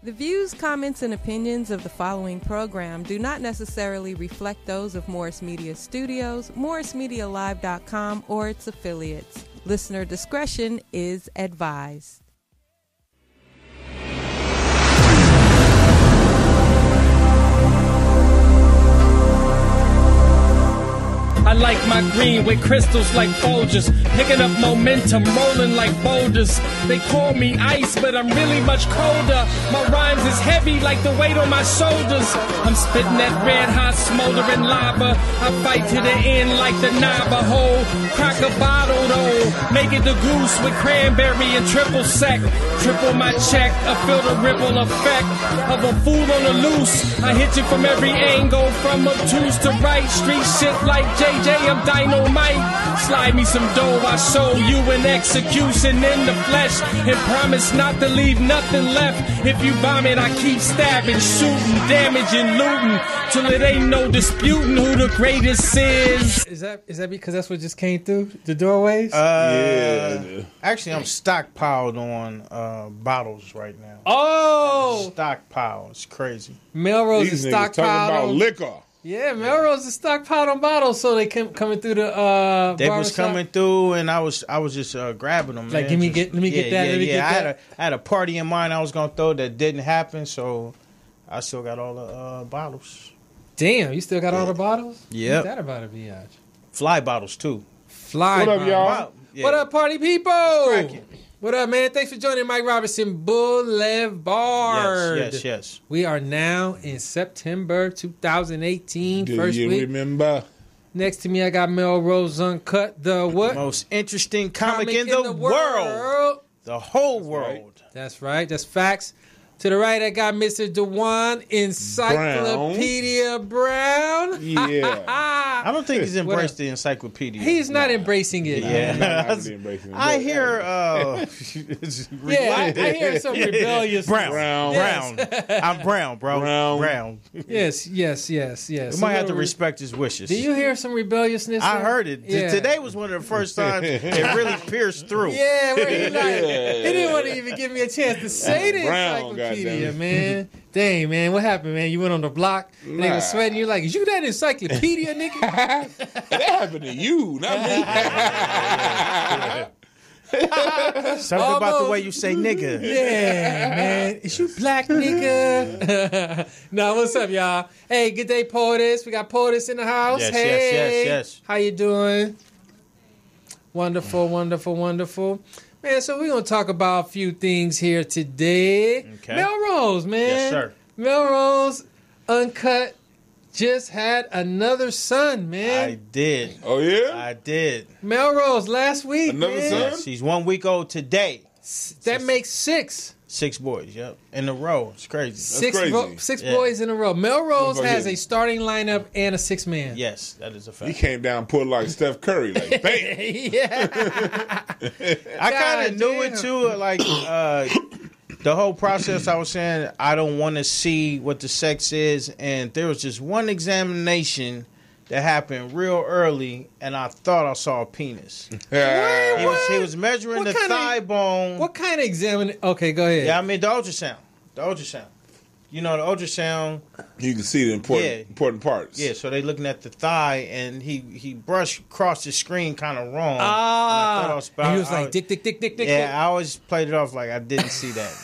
The views, comments, and opinions of the following program do not necessarily reflect those of Morris Media Studios, MorrisMediaLive.com, or its affiliates. Listener discretion is advised. I like my green with crystals like Folgers, picking up momentum, rolling like boulders. They call me ice, but I'm really much colder. My rhymes is heavy like the weight on my shoulders. I'm spitting that red hot smoldering lava. I fight to the end like the Navajo. Crack a bottle though, make it the goose with cranberry and triple sec. Triple my check, I feel the ripple effect of a fool on the loose. I hit you from every angle, from obtuse to right. Street shit like JJ, I'm dynamite. Slide me some dough, I show you an execution in the flesh, and promise not to leave nothing left. If you bomb it, I keep stabbing, shooting, damaging, looting, till it ain't no disputing who the greatest is. Is that because that's what just came through the doorways? Yeah. Actually, I'm stockpiled on bottles right now. Oh, Stockpile. It's crazy. Melrose These is niggas talking stockpiled about on liquor. Yeah, Melrose is stockpiled on bottles, so they coming through the. They was barbershop. coming through, and I was just grabbing them. Like, man. let me get that. I had a party in mind I was gonna throw that didn't happen, so I still got all the bottles. Damn, you still got all the bottles? Yep. That about a biatch. Fly bottles too. Fly. What up, bottles. y'all? Yeah. What up, party people? Cracking. What up, man? Thanks for joining Mike Robertson Boulevard. Yes. We are now in September 2018. Do first you week. remember? Next to me, I got Melrose Uncut. The what? Most interesting comic in the world. The whole world. That's right. That's facts. To the right, I got Mr. Dewan Encyclopedia Brown. Yeah. I don't think he's embraced the encyclopedia. He's not embracing it. Yeah. I hear I hear some rebellious. brown. I'm brown, bro. Brown. Yes. You might have to respect his wishes. Do you hear some rebelliousness? I there? heard it. Yeah. Today was one of the first times it really pierced through. Yeah, where he didn't want to even give me a chance to say the Brown, encyclopedia, goddammit. man. Dang, man, what happened, man? You went on the block and they were sweating. You're like, is you that encyclopedia, nigga? That happened to you, not me. Something about the way you say nigga. Yeah, man. Is you black, nigga? No, what's up, y'all? Hey, good day, Poetess. We got Poetess in the house. Yes, yes. How you doing? Wonderful. Man, so we're going to talk about a few things here today. Okay. Melrose, man. Yes, sir. Melrose Uncut just had another son, man. I did. Oh, yeah? I did. Melrose last week, Another man. son? Yes, he's 1 week old today. That makes 6. 6 boys, yep. In a row. It's crazy. crazy. Six Yeah. boys in a row. Melrose Oh, has yeah. a starting lineup and a 6-man. Yes, that is a fact. He came down and pulled like Steph Curry, like, bam. Yeah. I kind God of knew damn. it too. Like the whole process, I was saying I don't want to see what the sex is, and there was just one examination that happened real early, and I thought I saw a penis. He was measuring What the kind of- thigh bone. What kind of examine? Okay, go ahead. Yeah, I mean the ultrasound. You know the ultrasound. You can see the important parts. Yeah, so they looking at the thigh, and he brushed across the screen kind of wrong. And I thought I was and he was like, dick. Yeah, I always played it off like I didn't see that.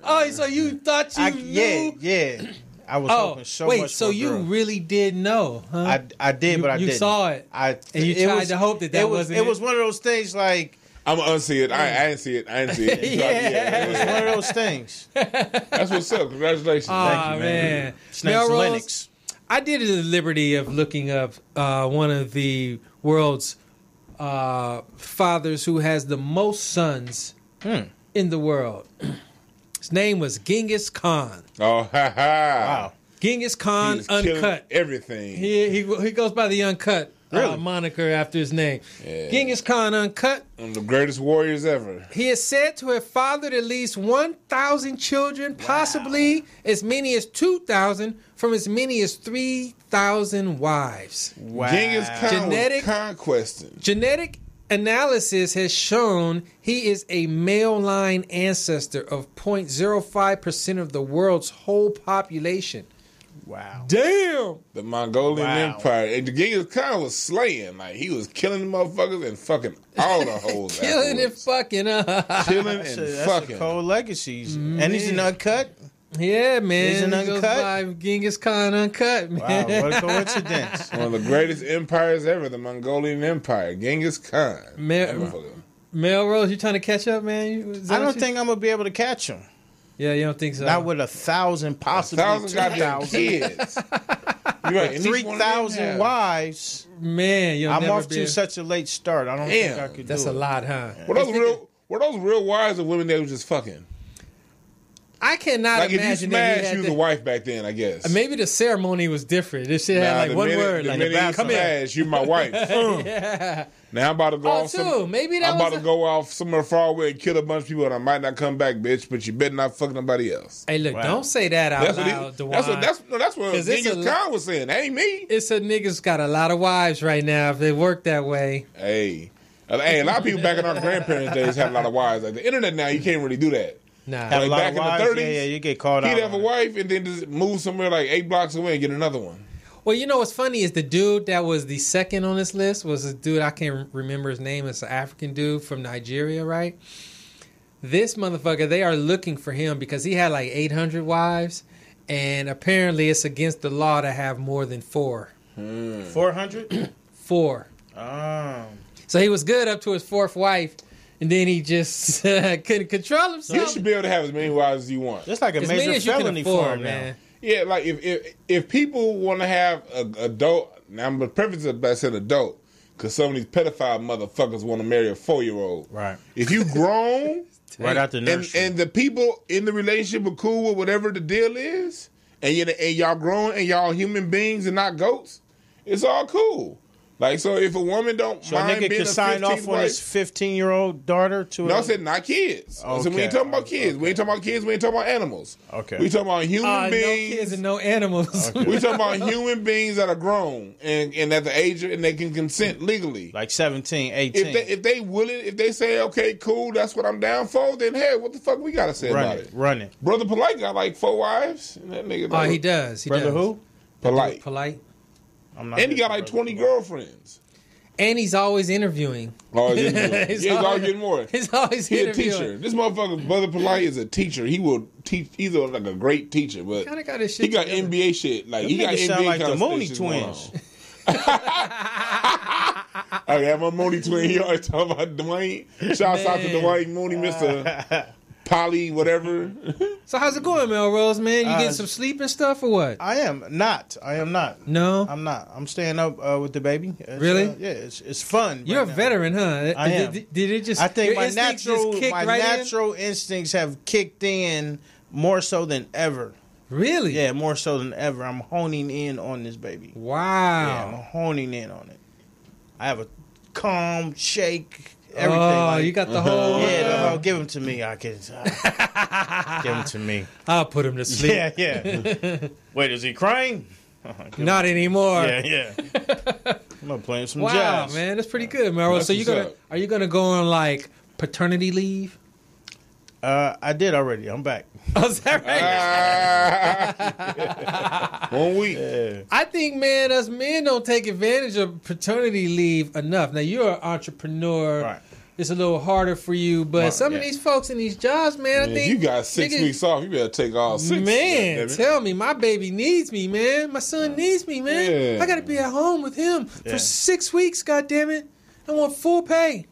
Oh, so you thought you knew? Yeah. I was hoping so much. So for a you girl. really did know, huh? I did, but I didn't. You saw it, and you tried to hope that wasn't it. It was one of those things like. I'm going to unsee it. I didn't see it. It was one of those things. That's what's up. Congratulations. Thank you, man. His name's Lennox. I did the liberty of looking up one of the world's fathers who has the most sons in the world. His name was Genghis Khan. Oh, ha ha. Wow. Genghis Khan He's killing Uncut. everything. He goes by the Uncut Really? moniker after his name. Yeah. Genghis Khan Uncut. One of the greatest warriors ever. He is said to have fathered at least 1,000 children, possibly as many as 2,000 from as many as 3,000 wives. Wow. Genghis Khan Genetic- was conquesting. Genetic analysis has shown he is a male line ancestor of 0.05% of the world's whole population. Wow. Damn. The Mongolian Empire. And the Genghis Khan was slaying. Like, he was killing the motherfuckers and fucking all the hoes. Killing and fucking. Killing and That's fucking. a cold legacies. And he's an uncut. Yeah, man. He's an He goes uncut? by Genghis Khan uncut, man. Wow, what a coincidence. One of the greatest empires ever, the Mongolian Empire. Genghis Khan. That motherfucker. Melrose, you trying to catch up, man? I don't think I'm going to be able to catch him. Yeah, you don't think so? Not with 1,000, possibly 1,000 goddamn 2,000. kids. You're right. And each one of them 3,000 have- wives. Man, you'll I'm never off be. to such a late start. I don't think I could That's do a it. lot, huh? Were those real wives or women that was just fucking? I cannot Like, if you imagine that he smashed, had you was a wife back then, I guess. Maybe the ceremony was different. This shit had like the one minute- word, the like minute you come here. smash, you my wife. Yeah. Now I'm about to go Oh, off. too. Maybe that I'm was about to go off somewhere far away and kill a bunch of people, and I might not come back, bitch. But you better not fuck nobody else. Hey, look, don't say that out loud, Dewan. That's what 'Cause it's Genghis Khan was saying. That ain't me. It's a niggas got a lot of wives right now if they work that way. Hey, a lot of people back in our grandparents' days had a lot of wives. Like the internet now, you can't really do that. Nah. Have a Like lot back of in the wives? 30s, Yeah, you get called out. He'd have a on it. wife and then just move somewhere like 8 blocks away and get another one. Well, you know what's funny is the dude that was the second on this list was a dude, I can't remember his name. It's an African dude from Nigeria, right? This motherfucker, they are looking for him because he had like 800 wives, and apparently it's against the law to have more than 4. 400? 4. So he was good up to his 4th wife, and then he just couldn't control himself. You should be able to have as many wives as you want. That's like a As many major as you can felony afford, for him man. now. Yeah, like if people want to have a adult, now I'm preface it by saying adult, because some of these pedophile motherfuckers want to marry a 4-year-old. Right. If you grown, Right out the nursery. and the people in the relationship are cool with whatever the deal is, and y'all grown and y'all human beings and not goats, it's all cool. Like, so if a woman don't So a mind nigga being can a sign 15th off on his wife, 15-year-old daughter to no, I a... said not kids. So we Okay. ain't talking about kids. We ain't talking about kids. We ain't talking about animals. Okay. We talking about human No beings. kids and no animals. We talking about human beings that are grown and at the age and they can consent legally. Like 17, 18. If they willing, if they say okay, cool, that's what I'm down for, then hey, what the fuck we gotta say about it? Run it. Brother Polite got like 4 wives. And that nigga, Oh, he does. He Brother does. who? Polite. Polite. I'm not And he got sure, like brother. 20 girlfriends. And he's always interviewing. Oh, he's always getting more. He's always He a interviewing. teacher. This motherfucker, Brother Polite, is a teacher. He will teach. He's like a great teacher, but Kinda got his shit he got together. NBA shit. Like he Them got niggas NBA sound like kind the of Mooney shit going Twins. on. Okay, I'm a Mooney twin. He always talking about Dwayne. Shouts out to Dwayne Mooney, Mr. Polly, whatever. So how's it going, Melrose, man? You getting some sleep and stuff or what? I am not. No? I'm not. I'm staying up with the baby. It's, Really? yeah, it's fun. You're right a now. veteran, huh? I am. Did it just... I think your my instincts just kicked right in? natural instincts have kicked in more so than ever. Really? Yeah, more so than ever. I'm honing in on this baby. Yeah, I'm Wow. honing in on it. I have a calm shake. Everything. Oh, like, you got the whole... yeah, give him to me. I can give him to me. I'll put him to sleep. Yeah. Wait, is he crying? Not anymore. Yeah. I'm gonna play him some Wow, jazz. man, that's pretty good, Melrose. That's So what's up. are you gonna go on like paternity leave? I did already. I'm back. Oh, is that right? 1 week. I think, man, us men don't take advantage of paternity leave enough. Now, you're an entrepreneur. Right. It's a little harder for you, but Right, some of yeah. these folks in these jobs, man, I Man, think if you got 6 niggas- weeks off, you better take all 6. Man, goddammit. tell me, my baby needs me, man. My son needs me, man. Yeah. I got to be at home with him Yeah. for 6 weeks. God damn it! I want full pay.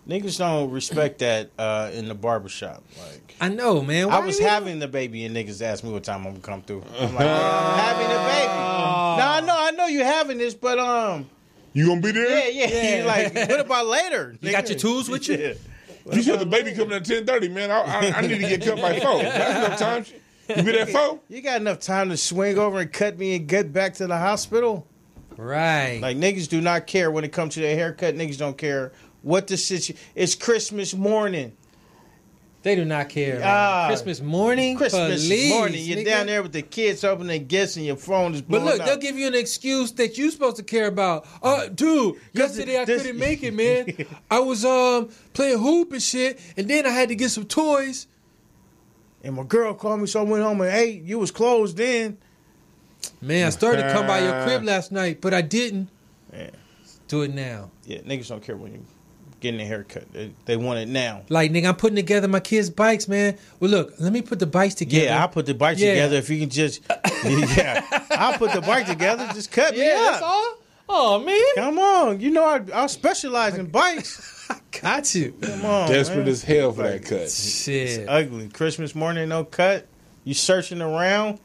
Niggas don't respect that in the barbershop. Like I know, man. I Why was you- having the baby and niggas asked me what time I'm gonna come through. I'm like, I'm having the baby. No, I know you're having this, but You gonna be there? yeah. Like, what about later? You got your tools with you? Yeah. You said the baby coming at 10:30, man. I need to get cut by 4. That's enough time. You be there 4? You got enough time to swing over and cut me and get back to the hospital? Right. Like, niggas do not care when it comes to their haircut. Niggas don't care what the situation. It's Christmas morning. They do not care. Man. Christmas morning, please, morning. You're nigga. down there with the kids opening gifts and your phone is blowing But look, up. they'll give you an excuse that you're supposed to care about. Dude, yesterday I couldn't make it, man. I was playing hoop and shit, and then I had to get some toys. And my girl called me, so I went home and, hey, you was closed then. Man, I started to come by your crib last night, but I didn't. Yeah. Do it now. Yeah, niggas don't care when you getting a haircut. They want it now. Like, nigga, I'm putting together my kids' bikes, man. Well, look, let me put the bikes together. Yeah, I'll put the bike together if you can just... Yeah, I'll put the bike together. Just cut me up. That's all? Oh, man. Come on. You know I specialize in bikes. I got you. Come on, Desperate man. as hell for that cut. Shit. It's ugly. Christmas morning, no cut. You searching around.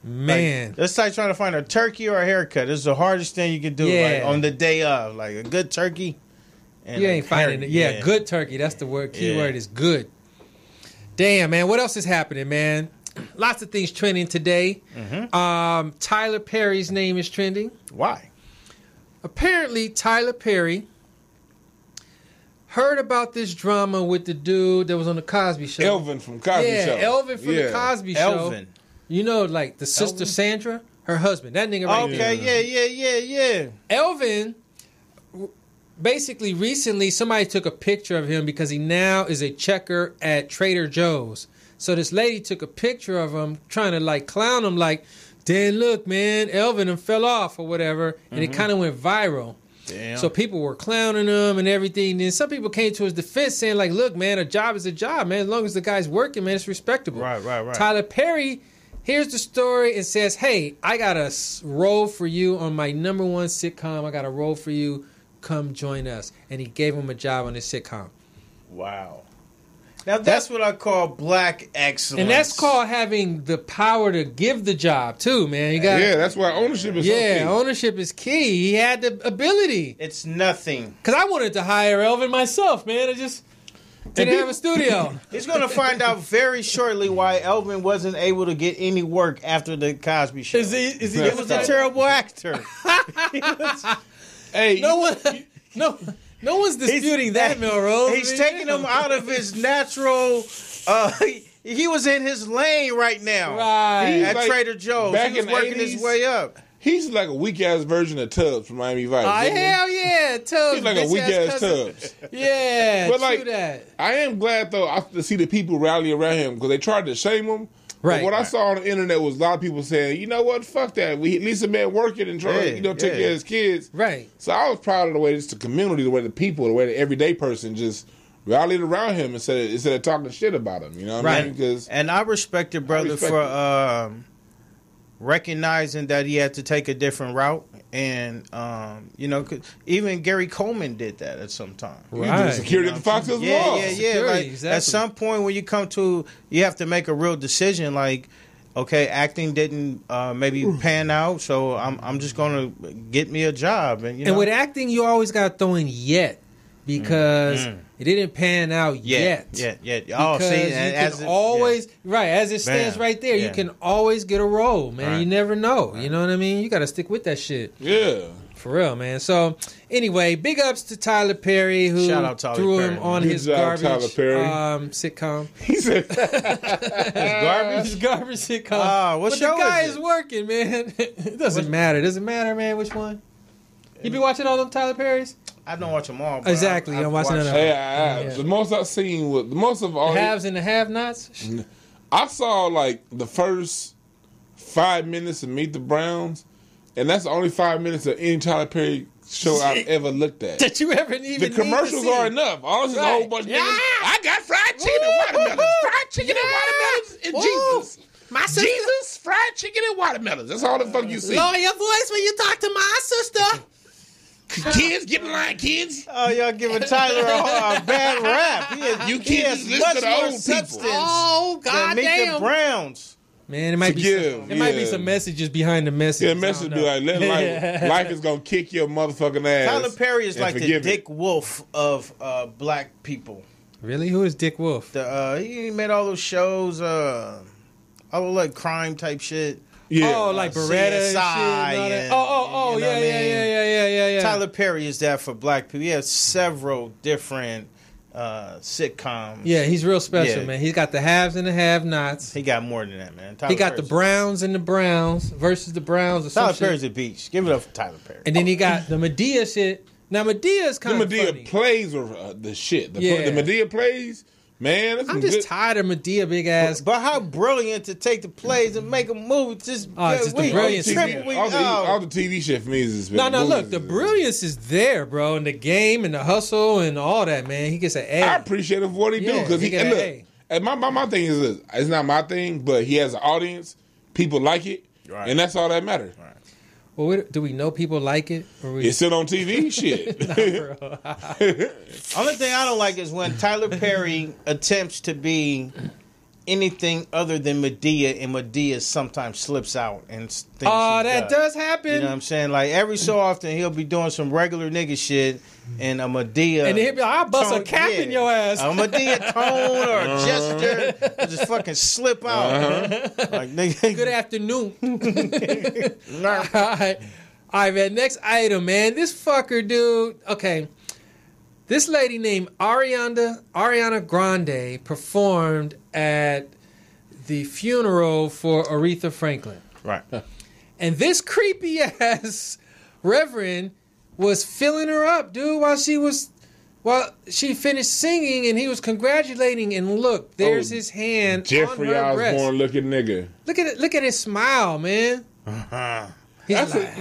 Man. Like, that's like trying to find a turkey or a haircut. It's the hardest thing you can do like, on the day of. Like a good turkey. And You ain't finding it. Yeah, good turkey. That's the word. Key word is good. Damn, man. What else is happening, man? Lots of things trending today. Mm-hmm. Tyler Perry's name is trending. Why? Apparently, Tyler Perry heard about this drama with the dude that was on the Cosby Show. Elvin from Cosby Show. Elvin from the Cosby Show. Elvin. You know, like the sister Sandra, her husband. That nigga right there. Okay, yeah. Elvin, basically, recently, somebody took a picture of him because he now is a checker at Trader Joe's. So this lady took a picture of him trying to, like, clown him, like, Dan, look, man, Elvin and fell off or whatever. And it kind of went viral. Damn. So people were clowning him and everything. Then some people came to his defense saying, like, look, man, a job is a job, man. As long as the guy's working, man, it's respectable. Right. Tyler Perry hears the story and says, hey, I got a role for you on my #1 sitcom. I got a role for you. Come join us. And he gave him a job on his sitcom. Wow. Now that's what I call black excellence. And that's called having the power to give the job, too, man. You got, that's why ownership is so key. Ownership is key. He had the ability. It's nothing. Because I wanted to hire Elvin myself, man. I just didn't have a studio. He's going to find out very shortly why Elvin wasn't able to get any work after the Cosby Show. Is he He was a terrible actor. Hey, No one's disputing that, Melrose. He's taking him out of his natural. He was in his lane right now. Right. At like, Trader Joe's. back He was in the working 80s, his way up. he's like a weak ass version of Tubbs from Miami Vice. Hell yeah, Tubbs. He's like a weak ass Tubbs. Yeah, But true like, that. I am glad though to see the people rally around him because they tried to shame him. Right. But what I saw on the internet was a lot of people saying, you know what, fuck that. At least a man working and trying to take care of his kids. Right. So I was proud of the way just the community, the way the people, the way the everyday person just rallied around him instead of talking shit about him. You know what I mean? Because and I respect your brother for recognizing that he had to take a different route. And, 'cause even Gary Coleman did that at some time. right. Security at the Fox Hills Mall. Yeah. Like, exactly. At some point when you come to, you have to make a real decision. Like, okay, acting didn't maybe pan out, so I'm just going to get me a job. And with acting, you always got to throw in yet because it didn't pan out yet. Oh, because see, you can always as it stands right there, you can always get a role, man. Right. You never know. You know what I mean? You got to stick with that shit. Yeah. For real, man. So, anyway, big ups to Tyler Perry, who Shout out Tyler threw Perry, him on Good his job, garbage Tyler Perry. sitcom. He said, His garbage sitcom. what but show the guy is is it? working, man. It doesn't matter. Does it matter, man, which one? You be watching all them Tyler Perrys? I don't watch them all. But Exactly, I've I'm watching watched that. the most I've seen was, the most of all, The haves and the have-nots? I saw like the first 5 minutes of Meet the Browns, and that's the only 5 minutes of any Tyler Perry show I've ever looked at. That you ever even The commercials are enough. All this is a whole bunch of niggas. I got fried chicken and watermelons. Fried chicken and watermelons and Jesus. My sister. Jesus, fried chicken and watermelons. That's all the fuck you see. Lower your voice when you talk to my sister. Kids, get in line, kids. Oh, y'all giving Tyler a bad rap. You kids listen to the old people. Oh, God Meet the Browns. Man, it might be some messages behind the message. Yeah, message be like, life is gonna kick your motherfucking ass. Tyler Perry is like the forgive it. Dick Wolf of black people. Really? Who is Dick Wolf? He made all those shows, all like crime type shit. Yeah. Oh, like Beretta and shit. CSI Oh, you know yeah. Tyler Perry is that for black people. He has several different sitcoms. Yeah, he's real special, Yeah. man. He's got the haves and the have-nots. He got more than that, man. He got the Browns and the Browns versus the Browns. Or some Tyler shit. Perry's a beach. Give it up for Tyler Perry. And then he got the Medea shit. Now Medea's kind The of Medea funny. plays are the shit. Yeah. The Medea plays, man. That's I'm some just good. tired of Medea big ass. But how brilliant to take the plays and make a movie. Just, Just the brilliance is there. All the TV shit for me is No, look, the brilliance is there, bro, and the game and the hustle and all that, man. He gets an A. I appreciate him for what he do because he he get and an look. A. And my thing is this: it's not my thing, but he has an audience. People like it, Right. and that's all that matters. Right. Well, do we know people like it? Or we... It's still on TV. Shit. Only thing I don't like is when Tyler Perry attempts to be anything other than Medea, and Medea sometimes slips out and thinks that does happen. You know what I'm saying? Like every so often he'll be doing some regular nigga shit, and a Medea, And he'll be like, I'll bust a cap in your ass. A Medea tone or a gesture, will just fucking slip out. Like nigga, Good afternoon. All right, man. Next item, man. This fucker, dude. Okay. This lady named Ariana Grande performed at the funeral for Aretha Franklin. right? And this creepy ass reverend was filling her up, dude, while she finished singing, and he was congratulating. And look, there's his hand Jeffrey on her breast. Osborne looking nigga. Look at it. Look at his smile, man. He's That's like,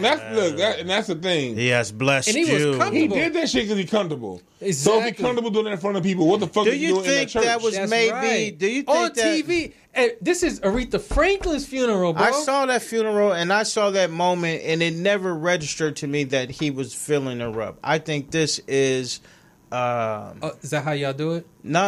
that's the thing. He has blessed And he was you. comfortable. He did that shit because he's comfortable. So if Exactly. he's comfortable doing that in front of people, what the fuck Do is he you doing in that think church? that was That's maybe? right. Do you think on that, TV? And this is Aretha Franklin's funeral, bro. I saw that funeral and I saw that moment, and it never registered to me that he was filling her up. I think this is. Is that how y'all do it? No.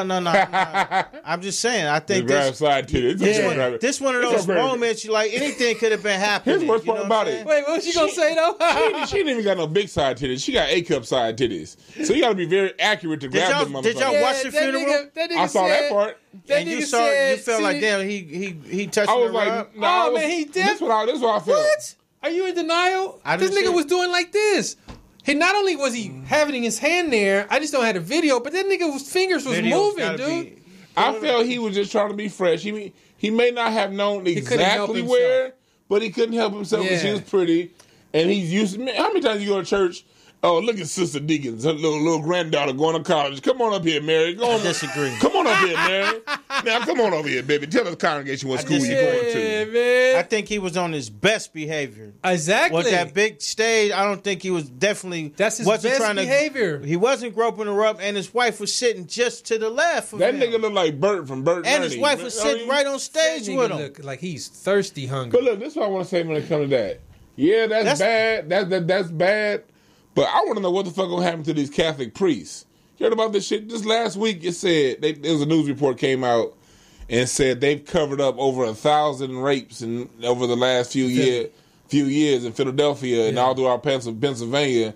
I'm just saying. I think grab this. side titties. This one of It's those okay. moments. You like anything could have been happening. Here's the worst you know part what about I'm it. saying? Wait, what was you gonna say though? She ain't even got no big side titties. She got A-cup side titties. So you got to be very accurate to grab them Did y'all motherfuckers. watch the funeral? I saw that part. And you felt like damn. He touched I was her like, up. nah, man, he did? This what I felt. What? Are you in denial? I This didn't see nigga it. was doing like this. He not only was he having his hand there, I just don't have the video, but that nigga's fingers was Video's moving, gotta dude. be- I felt he was just trying to be fresh. He may not have known couldn't help exactly himself. where, but he couldn't help himself because she Yeah. was pretty. And he's used. Man, how many times you go to church? Oh, look at Sister Deacons, her little granddaughter going to college. Come on up here, Mary. Go on. disagree. Come on up here, Mary. Now come on over here, baby. Tell the congregation what school you disagree. going Yeah, to. man. I think he was on his best behavior. Exactly. With that big stage, I don't think he was definitely. That's his wasn't best trying behavior. He wasn't groping her up, and his wife was sitting just to the left of That him. nigga looked like Bert from Bert And his wife was sitting right on That stage nigga with him. look like he's thirsty hungry. But look, this is what I want to say when it comes to that. Yeah, that's bad. That's bad. But I want to know what the fuck gonna happen to these Catholic priests. You heard about this shit? Just last week, it said there was a news report came out and said they've covered up over 1,000 rapes over the last few years in Philadelphia and all throughout Pennsylvania.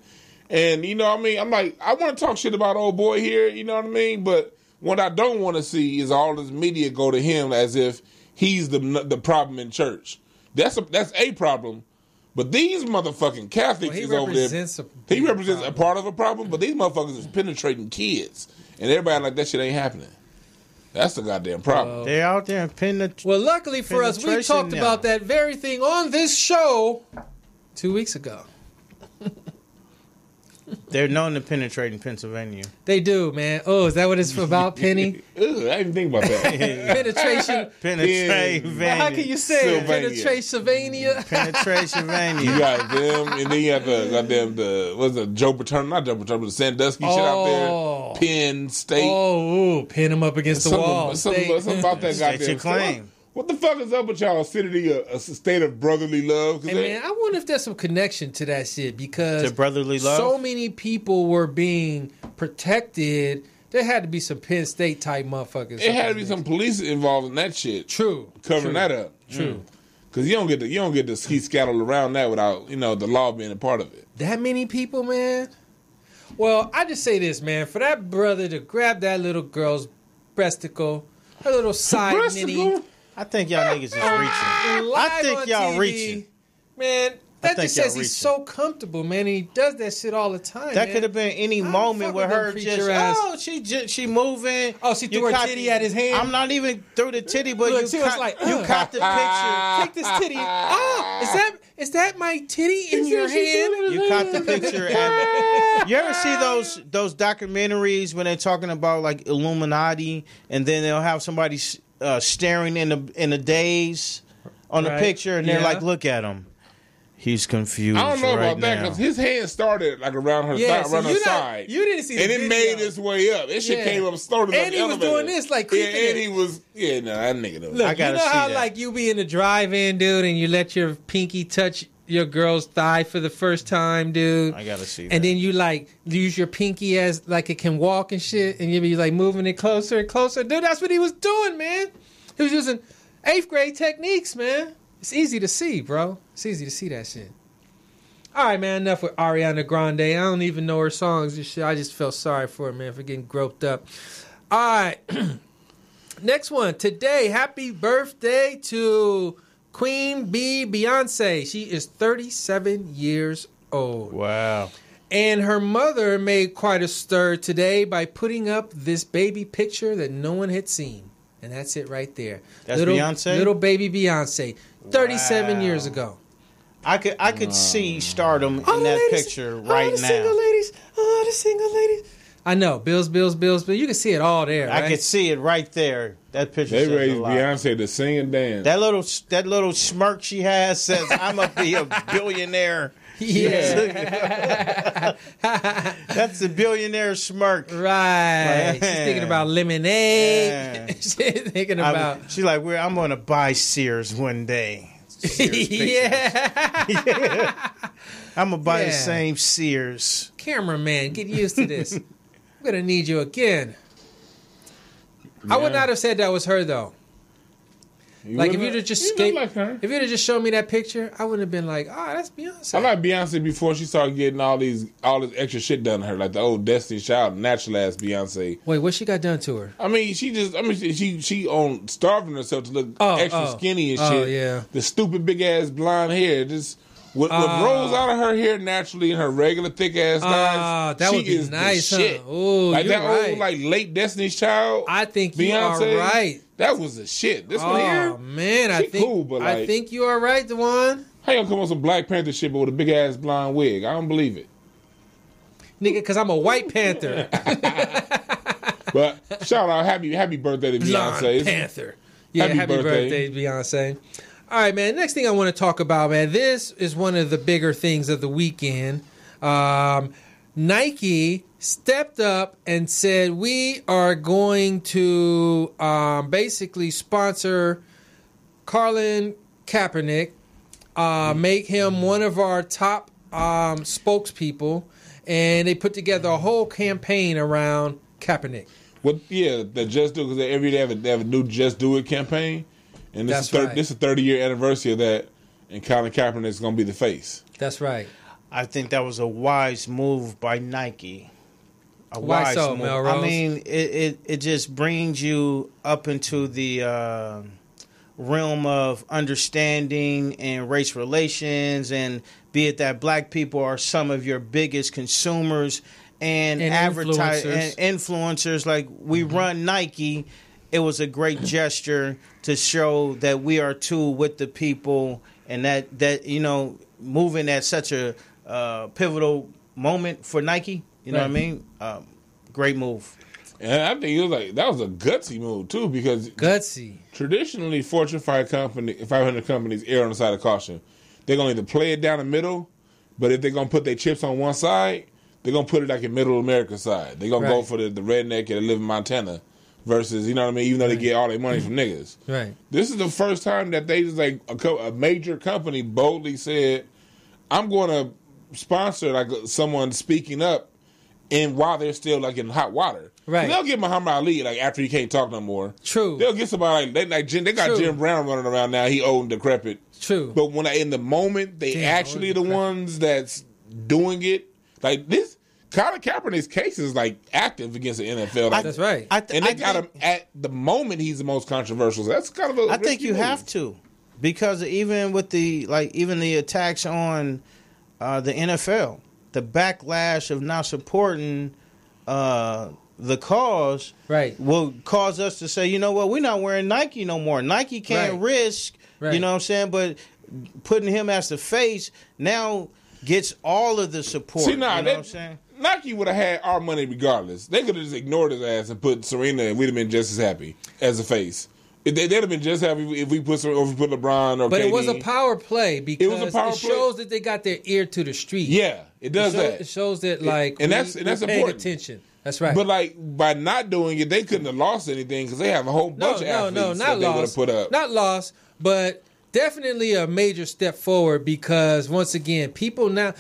And you know what I mean? I'm like, I want to talk shit about old boy here. You know what I mean? But what I don't want to see is all this media go to him as if he's the problem in church. That's a problem. But these motherfucking Catholics is over there. He represents a part of a problem, but these motherfuckers is penetrating kids. And everybody like that shit ain't happening. That's the goddamn problem. They out there and penetrating. Well, luckily for us, we Penetration talked now. about that very thing on this show 2 weeks ago. They're known to penetrate in Pennsylvania. They do, man. Oh, is that what it's about, Penny? Ugh, I didn't think about that. Penetration. Penetration. How can you say it? Sylvania. Penetration. Penetration You Vania. got them, and then you have the goddamn what's the Joe Paterno, not Joe Paterno, but the Sandusky shit out Oh. there. Penn State. Oh, ooh, pin him up against the wall. Something about that State goddamn your claim. What the fuck is up with y'all? City a state of brotherly love? 'Cause Hey, man, I wonder if there's some connection to that shit because To brotherly love? so many people were being protected. There had to be some Penn State type motherfuckers. it had to be some police involved in that shit. True. Covering that up. True. Because you don't get to ski scattle around that without the law being a part of it. That many people, man? Well, I just say this, man. For that brother to grab that little girl's breasticle, her little side ninny, Breasticle? I think y'all niggas is reaching. I live think on y'all TV, reaching. Man, That just says he's so comfortable, man. And he does that shit all the time. That could have been any moment with her she moving. Oh, she threw her titty at his hand. I'm not even through the titty, but look, you caught the picture. Take this titty. Oh, is that my titty in your hand? You caught the picture. You ever see those documentaries when they're talking about like Illuminati, and then they'll have somebody staring in the daze on the picture, and they're like, "Look at him." He's confused. I don't know about that because his hand started like around her side. You didn't see the and video. it made its way up. It shit came up, started and he was doing this like creeping. And he was that nigga. Though. Look, I gotta you know how that. like you be in the drive-in, dude, and you let your pinky touch your girl's thigh for the first time, dude. I gotta see that. And then you like use your pinky as like it can walk and shit, and you be like moving it closer and closer, dude. That's what he was doing, man. He was using 8th grade techniques, man. It's easy to see, bro. It's easy to see that shit. All right, man, enough with Ariana Grande. I don't even know her songs and shit. I just felt sorry for her, man, for getting groped up. All right. Next one. Today, happy birthday to Queen Bee Beyonce. She is 37 years old. Wow. And her mother made quite a stir today by putting up this baby picture that no one had seen. And that's it right there. That's Beyonce? Little baby Beyonce. 37 years ago. I could see stardom in that picture right the now. The single ladies. I know. Bills. You can see it all there, right? I could see it right there. That picture They says raised a lot. Beyonce to sing and dance. That little smirk she has says, I'm going to be a billionaire. Yeah. That's the billionaire smirk. Right. She's thinking about lemonade. Yeah. She's thinking about... She's like, I'm going to buy Sears one day. Yeah. I'm going to buy the same Sears. Cameraman, get used to this. I'm going to need you again. I would not have said that was her, though. Like, if you'd have just just shown me that picture, I wouldn't have been like, that's Beyonce. I like Beyonce before she started getting all this extra shit done to her, like the old Destiny's Child, natural ass Beyonce. Wait, what she got done to her? I mean, she on starving herself to look extra skinny and shit. Oh, yeah. The stupid big ass blonde hair, just what grows out of her hair naturally in her regular thick ass thighs. That would be nice, shit. Huh? Ooh, like you're that right. old late Destiny's Child. I think Beyonce, you are right. That was the shit. This one here, man, I think cool, but I think you are right, Dewan. How you gonna come on some Black Panther shit, but with a big ass blonde wig? I don't believe it, nigga. Because I'm a White Panther. But shout out, happy birthday to Beyonce. Blonde Panther. Yeah, happy birthday, Beyonce. All right, man. Next thing I want to talk about, man. This is one of the bigger things of the weekend. Nike stepped up and said, we are going to basically sponsor Colin Kaepernick, make him one of our top spokespeople, and they put together a whole campaign around Kaepernick. Well, yeah, the Just Do it, because every day they have a new Just Do It campaign, and this is a 30-year anniversary of that, and Colin Kaepernick is going to be the face. That's right. I think that was a wise move by Nike. Why so, move. Melrose? I mean, it just brings you up into the realm of understanding and race relations, and be it that black people are some of your biggest consumers and influencers. Like, we run Nike. It was a great gesture to show that we are too with the people, and that moving at such a pivotal moment for Nike. You know what I mean? Great move. And I think it was like that was a gutsy move too, because traditionally Fortune 500 companies err on the side of caution. They're gonna either play it down the middle, but if they're gonna put their chips on one side, they're gonna put it like in middle America side. They're gonna go for the redneck that live in Montana versus, you know what I mean, even though they get all their money from niggas. Right. This is the first time that they just like a major company boldly said, I'm gonna sponsor like someone speaking up, and while they're still like in hot water. Right. They'll get Muhammad Ali like after he can't talk no more. True. They'll get somebody they got Jim Brown running around now. He old and decrepit. True. But when in the moment they actually the ones that's doing it, like this Colin Kaepernick's case is like active against the NFL. Like, that's right. And they got him at the moment he's the most controversial. So that's kind of a I think you move. have to. Because even with the attacks on the NFL, the backlash of not supporting the cause will cause us to say, you know what, we're not wearing Nike no more. Nike can't risk, you know what I'm saying? But putting him as the face now gets all of the support. See, you know what I'm saying? Nike would have had our money regardless. They could have just ignored his ass and put Serena, and we'd have been just as happy as a face. They'd have been just happy if we put LeBron or But KD. it was a power play because it shows that they got their ear to the street. Yeah, it does that. It shows that that's paying important. attention. That's right. But by not doing it, they couldn't have lost anything because they have a whole bunch of athletes that they would have put up. Not lost, but definitely a major step forward because once again, people now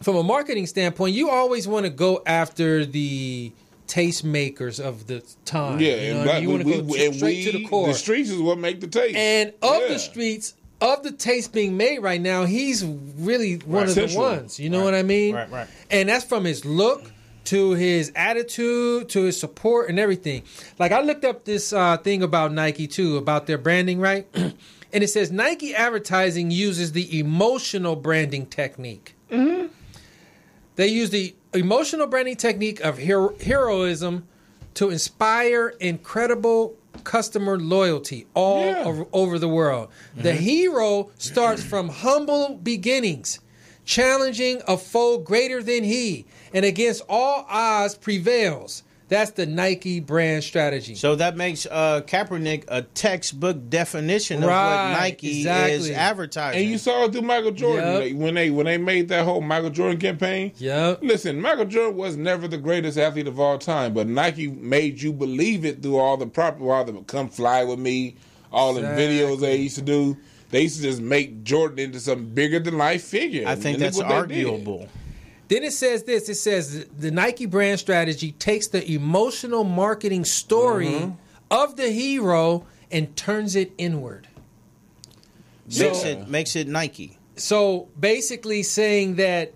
from a marketing standpoint, you always want to go after the tastemakers of the time. Yeah, you know, you want to go straight to the core. The streets is what make the taste. And the streets, of the taste being made right now, he's really one of the ones. You know what I mean? Right. And that's from his look to his attitude to his support and everything. Like I looked up this thing about Nike too, about their branding, right? And it says Nike advertising uses the emotional branding technique. Mm-hmm. They use the emotional branding technique of heroism to inspire incredible customer loyalty all over the world. Mm-hmm. The hero starts from humble beginnings, challenging a foe greater than he, and against all odds prevails. That's the Nike brand strategy. So that makes Kaepernick a textbook definition of what Nike is advertising. And you saw it through Michael Jordan when they made that whole Michael Jordan campaign. Yep. Listen, Michael Jordan was never the greatest athlete of all time, but Nike made you believe it through all the "Come Fly With Me," all the videos they used to do. They used to just make Jordan into some bigger than life figure. I think that's arguable. Then it says this. It says the Nike brand strategy takes the emotional marketing story of the hero and turns it inward. Makes it Nike. So basically saying that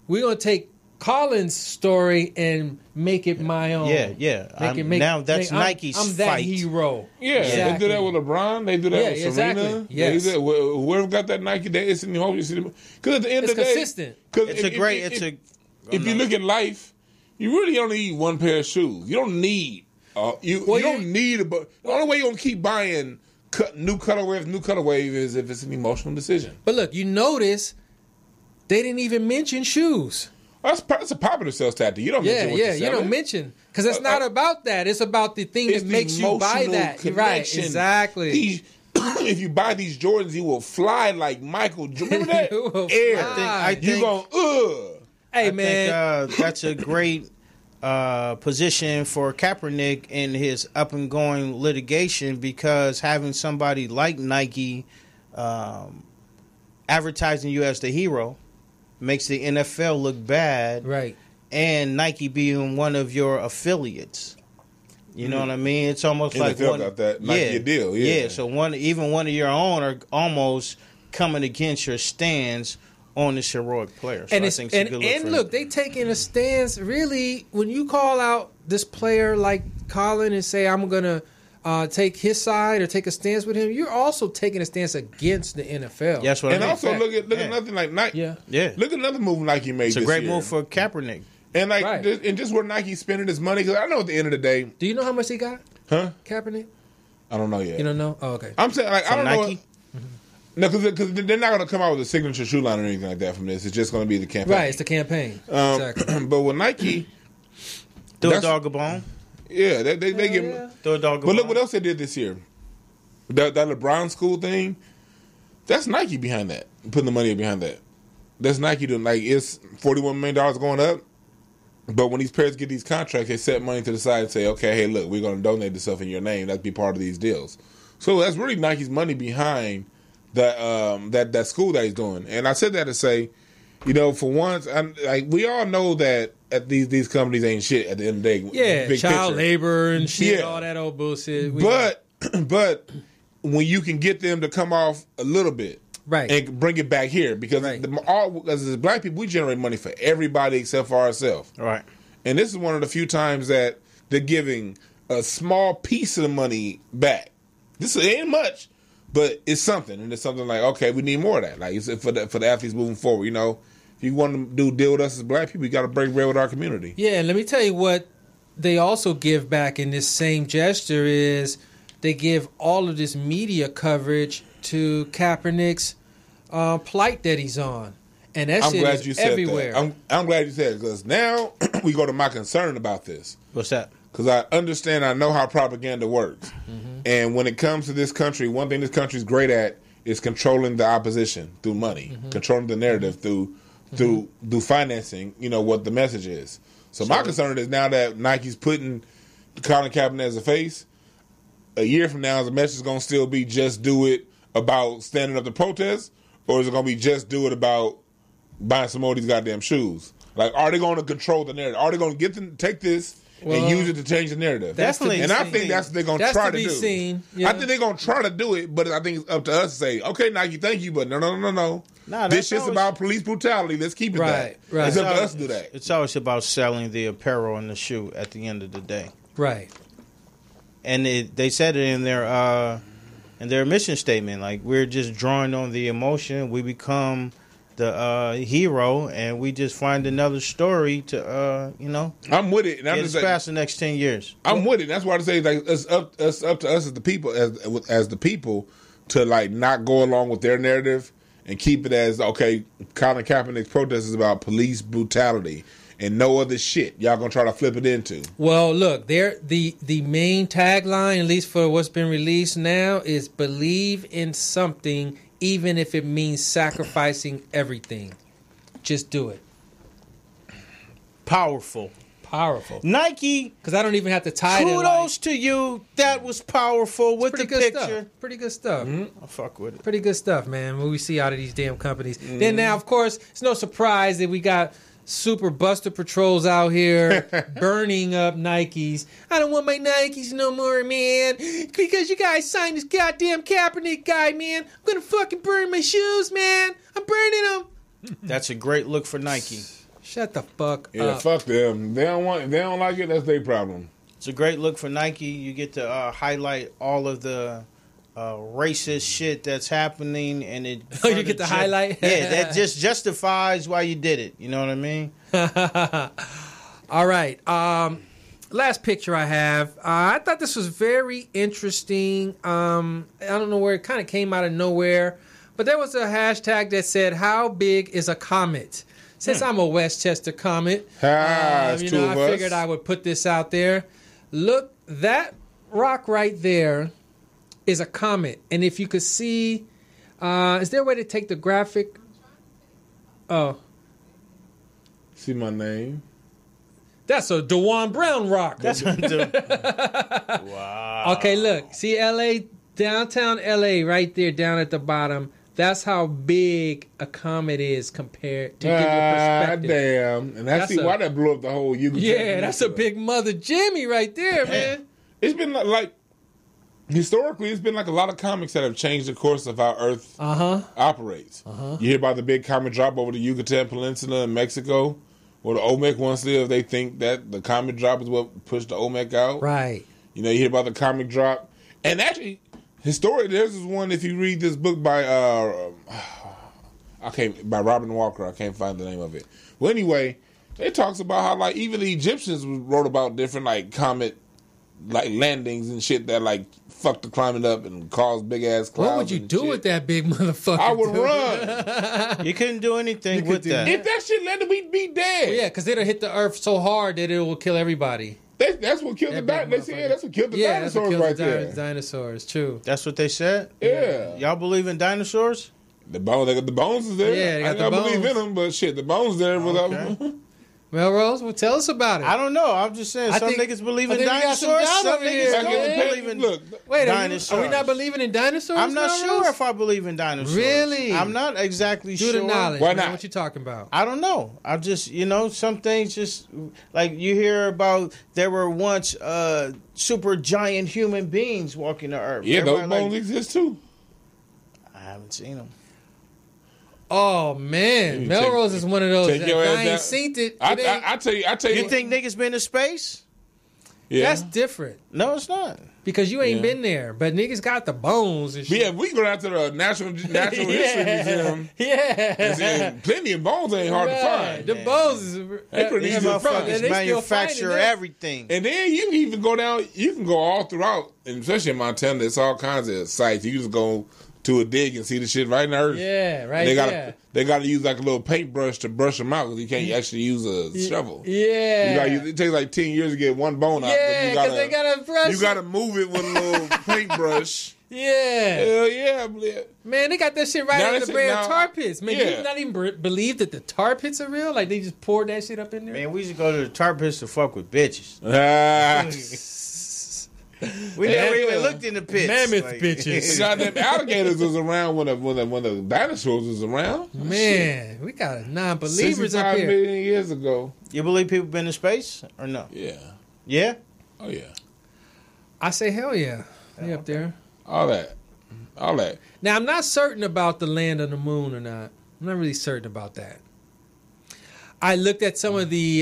we're going to take Colin's story and make it my own. Yeah. Now that's Nike's I'm that fight. hero. Yeah, exactly. They do that with LeBron. They do that with Serena. Exactly. Yes. Whoever got that Nike, it's in the whole. Because at the end of the day, consistent. If you look at life, you really only need one pair of shoes. You don't need. You don't need. The only way you're gonna keep buying new colorways is if it's an emotional decision. But look, you notice they didn't even mention shoes. That's a popular sales tactic. You don't mention what you're selling. You don't mention because it's not about that. It's about the thing that makes you buy that. Connection. Right, exactly. If you buy these Jordans, you will fly like Michael. Remember that? I think you go, Hey, I think that's a great position for Kaepernick in his up and going litigation because having somebody like Nike advertising you as the hero makes the NFL look bad, right? And Nike being one of your affiliates, you know what I mean? It's almost like NFL got that Nike deal, yeah. So one of your own are almost coming against your stands on this heroic player. So and I think it's a good look for look, they taking a stance. Really, when you call out this player like Colin and say, "I'm gonna take his side or take a stance with him," you're also taking a stance against the NFL. That's what I mean. And also look at nothing like Nike. Yeah. Look at another move Nike made. It's a great move for Kaepernick. And and just where Nike's spending his money, because I know at the end of the day. Do you know how much he got? Huh? Kaepernick? I don't know yet. You don't know? Oh, okay. I'm saying I don't Nike? know. No, because they're not going to come out with a signature shoe line or anything like that from this. It's just going to be the campaign. Right, it's the campaign. Exactly. But with Nike, throw a dog a bone. Yeah, they give throw a dog a bone. But look what else they did this year. That LeBron school thing. That's Nike behind that. Putting the money behind that. That's Nike doing it's $41 million going up. But when these players get these contracts, they set money to the side and say, okay, hey, look, we're going to donate this stuff in your name. That'd be part of these deals. So that's really Nike's money behind that school that he's doing. And I said that to say, for once, we all know that at these companies ain't shit at the end of the day. Yeah, big child picture. labor and shit, all that old bullshit. But when you can get them to come off a little bit, right, and bring it back here, because as black people, we generate money for everybody except for ourselves. Right. And this is one of the few times that they're giving a small piece of the money back. This ain't much, But it's something, and it's something like, okay, we need more of that. Like it's for the athletes moving forward, you know. If you want to deal with us as black people, you got to break bread with our community. Yeah, and let me tell you what they also give back in this same gesture is they give all of this media coverage to Kaepernick's plight that he's on. And that shit is everywhere. I'm glad you said it, because now we go to my concern about this. What's that? Because I understand, I know how propaganda works. Mm-hmm. And when it comes to this country, one thing this country is great at is controlling the opposition through money, controlling the narrative through financing, you know, what the message is. So my concern is now that Nike's putting Colin Kaepernick as a face, a year from now, is the message going to still be just do it about standing up to protest, or is it going to be just do it about buying some more of these goddamn shoes? Like, are they going to control the narrative? Are they going to take this and use it to change the narrative? Definitely. And I think that's what they're going to try to do. Seen, yeah. I think they're going to try to do it, but I think it's up to us to say, okay, Nike, thank you, but no. This shit's about police brutality. Let's keep it that. Right. It's up to us to do that. It's always about selling the apparel and the shoe at the end of the day. Right. And they said it in their mission statement. Like, we're just drawing on the emotion. We become the hero, and we just find another story to, I'm with it. And I'm get just us past the next 10 years. I'm with it. That's why I say, like, it's up to us as the people, as the people, to, like, not go along with their narrative and keep it as, okay, Colin Kaepernick's protest is about police brutality and no other shit y'all gonna try to flip it into. Well, look, the main tagline, at least for what's been released now, is believe in something, even if it means sacrificing everything. Just do it. Powerful. Nike, because I don't even have to tie it. Kudos to you. That was powerful with the picture. Stuff. Pretty good stuff. Mm-hmm. I fuck with it. Pretty good stuff, man. What we see out of these damn companies. Mm-hmm. Then now, of course, it's no surprise that we got super buster patrols out here burning up Nikes. I don't want my Nikes no more, man, because you guys signed this goddamn Kaepernick guy, man. I'm gonna fucking burn my shoes, man. I'm burning them. That's a great look for Nike. Shut the fuck up. Yeah, fuck them. If they don't like it, that's their problem. It's a great look for Nike. You get to highlight all of the racist shit that's happening, and it. Oh, you get to highlight? Yeah, that just justifies why you did it. You know what I mean? All right. Last picture I have. I thought this was very interesting. I don't know where it kind of came out of nowhere, but there was a hashtag that said, "How big is a comet?" Since I'm a Westchester comet, I figured I would put this out there. Look, that rock right there is a comet. And if you could see, is there a way to take the graphic? Oh. See my name? That's a DeJuan Brown rock. That's wow. Okay, look. See LA, downtown LA right there down at the bottom. That's how big a comet is compared to give you perspective. Damn. And that's why that blew up the whole Yucatan. Yeah, that's a big mother Jimmy right there, man. It's been like, historically, it's been like a lot of comics that have changed the course of how Earth operates. You hear about the big comet drop over the Yucatan Peninsula in Mexico, or the Olmec ones live. They think that the comet drop is what pushed the Olmec out. Right. You know, you hear about the comet drop. And actually, historically, there's this one, if you read this book by by Robin Walker, I can't find the name of it. Well, anyway, it talks about how, like, even the Egyptians wrote about different, like, comet, like, landings and shit that, like, fucked the climate up and caused big ass clouds. What would you do with that big motherfucker? I would run. You couldn't do anything with that. If that shit landed, we'd be dead. Well, yeah, because it'll hit the earth so hard that it will kill everybody. That's what killed the dinosaurs. That's what killed the dinosaurs right there. Dinosaurs, true. That's what they said? Yeah. Y'all believe in dinosaurs? The bones is there. Yeah, I believe in them, but shit, the bones there without them. Melrose, well, tell us about it. I don't know. I'm just saying, some niggas believe in dinosaurs. Some niggas don't believe in dinosaurs. Are we not believing in dinosaurs? I'm not sure if I believe in dinosaurs. Really? I'm not exactly sure. Do the knowledge. Why not? What you talking about? I don't know. I just, some things just, like you hear about, there were once super giant human beings walking the earth. Yeah, those bones exist too. I haven't seen them. Oh man, Melrose is one of those. I ain't seen it. I tell you. You think niggas been to space? Yeah. That's different. No, it's not. Because you ain't been there. But niggas got the bones and shit. Yeah, we go down to the Natural History Museum. Yeah. Plenty of bones ain't hard to find. The bones is They pretty easy to find. Motherfuckers manufacture everything. And then you can even go down, you can go all throughout, and especially in Montana, there's all kinds of sites. You just go to a dig and see the shit right in the earth. Yeah, right there. They got to use like a little paintbrush to brush them out because you can't actually use a shovel. Yeah. It takes like 10 years to get one bone out. Yeah, because they got to brush You got to move it with a little paintbrush. Yeah. Hell yeah. Man, they got that shit right in the brand tar pits. Man, you not even believe that the tar pits are real? Like, they just poured that shit up in there? Man, we used to go to the tar pits to fuck with bitches. We never even looked in the pits. Mammoth bitches. Goddamn alligators was around when the dinosaurs was around. Man, we got non-believers up 65 here. million years ago. You believe people been in space or no? Yeah. Yeah? Oh, yeah. I say hell yeah. They up there. All that. Now, I'm not certain about the land on the moon or not. I'm not really certain about that. I looked at some of the